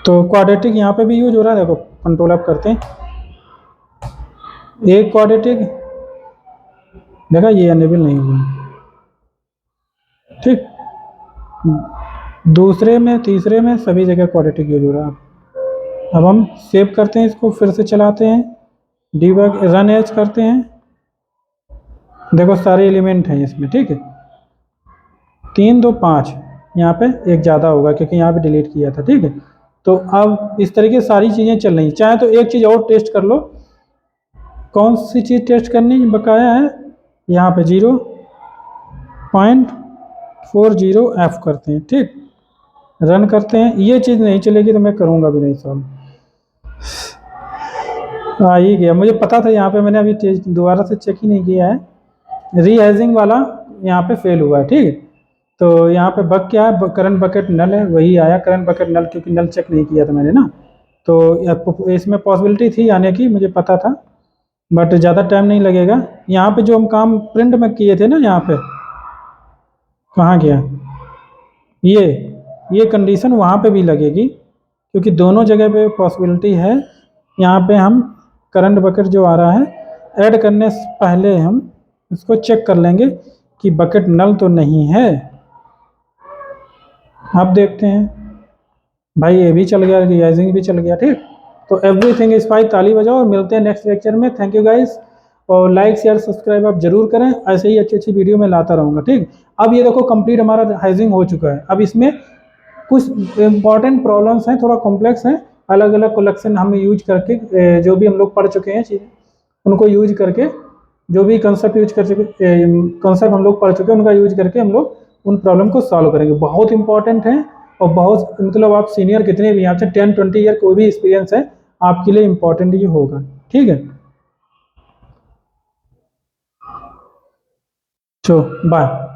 S1: तो क्वाड्रेटिक यहाँ पे भी यूज हो रहा है, देखो कंट्रोल अप करते हैं, एक क्वाड्रेटिक देखा ये अनेबल नहीं हुआ, ठीक, दूसरे में तीसरे में सभी जगह क्वाड्रेटिक यूज हो रहा है। अब हम सेव करते हैं, इसको फिर से चलाते हैं, डिबग रन एज करते हैं, देखो सारे एलिमेंट हैं इसमें, ठीक है, 3 2 5 यहाँ पे एक ज़्यादा होगा क्योंकि यहाँ पे डिलीट किया था, ठीक है। तो अब इस तरीके सारी चीज़ें चल रही, चाहे तो एक चीज़ और टेस्ट कर लो, कौन सी चीज़ टेस्ट करनी बकाया है, यहाँ पे 0.40 करते हैं, ठीक, रन करते हैं। ये चीज़ नहीं चलेगी तो मैं करूँगा भी नहीं सॉल्व, आ ही गया, मुझे पता था यहाँ पे, मैंने अभी दोबारा से चेक ही नहीं किया है, रीहैजिंग वाला यहाँ पे फेल हुआ है, ठीक है। तो यहाँ पे बग क्या है, करंट बकेट नल है, वही आया करंट बकेट नल, क्योंकि नल चेक नहीं किया था मैंने ना, तो इसमें पॉसिबिलिटी थी आने की, मुझे पता था, बट ज़्यादा टाइम नहीं लगेगा। यहाँ पे जो हम काम प्रिंट में किए थे ना, यहाँ पे कहाँ गया, ये कंडीशन वहाँ पे भी लगेगी क्योंकि दोनों जगह पे पॉसिबिलिटी है। यहाँ पे हम करंट बकेट जो आ रहा है ऐड करने से पहले हम इसको चेक कर लेंगे कि बकेट नल तो नहीं है। अब देखते हैं, भाई ये भी चल गया, रियाइजिंग भी चल गया, ठीक। तो एवरीथिंग इज फाइन, ताली बजाओ, और मिलते हैं नेक्स्ट लेक्चर में। थैंक यू गाइस, और लाइक शेयर सब्सक्राइब आप जरूर करें, ऐसे ही अच्छी अच्छी वीडियो मैं लाता रहूँगा, ठीक। अब ये देखो कंप्लीट हमारा हाइजिंग हो चुका है। अब इसमें कुछ इंपॉर्टेंट प्रॉब्लम्स हैं, थोड़ा कॉम्प्लेक्स हैं, अलग अलग कलेक्शन हम यूज करके जो भी हम लोग पढ़ चुके हैं चीज़ें उनको यूज करके, जो भी कंसेप्ट यूज कर चुके कंसेप्ट हम लोग पढ़ चुके हैं उनका यूज करके हम लोग उन प्रॉब्लम को सॉल्व करेंगे। बहुत इंपॉर्टेंट है और बहुत मतलब आप सीनियर कितने भी आपसे 10-20 ईयर कोई भी एक्सपीरियंस है आपके लिए इंपॉर्टेंट ये होगा, ठीक है। चलो बाय।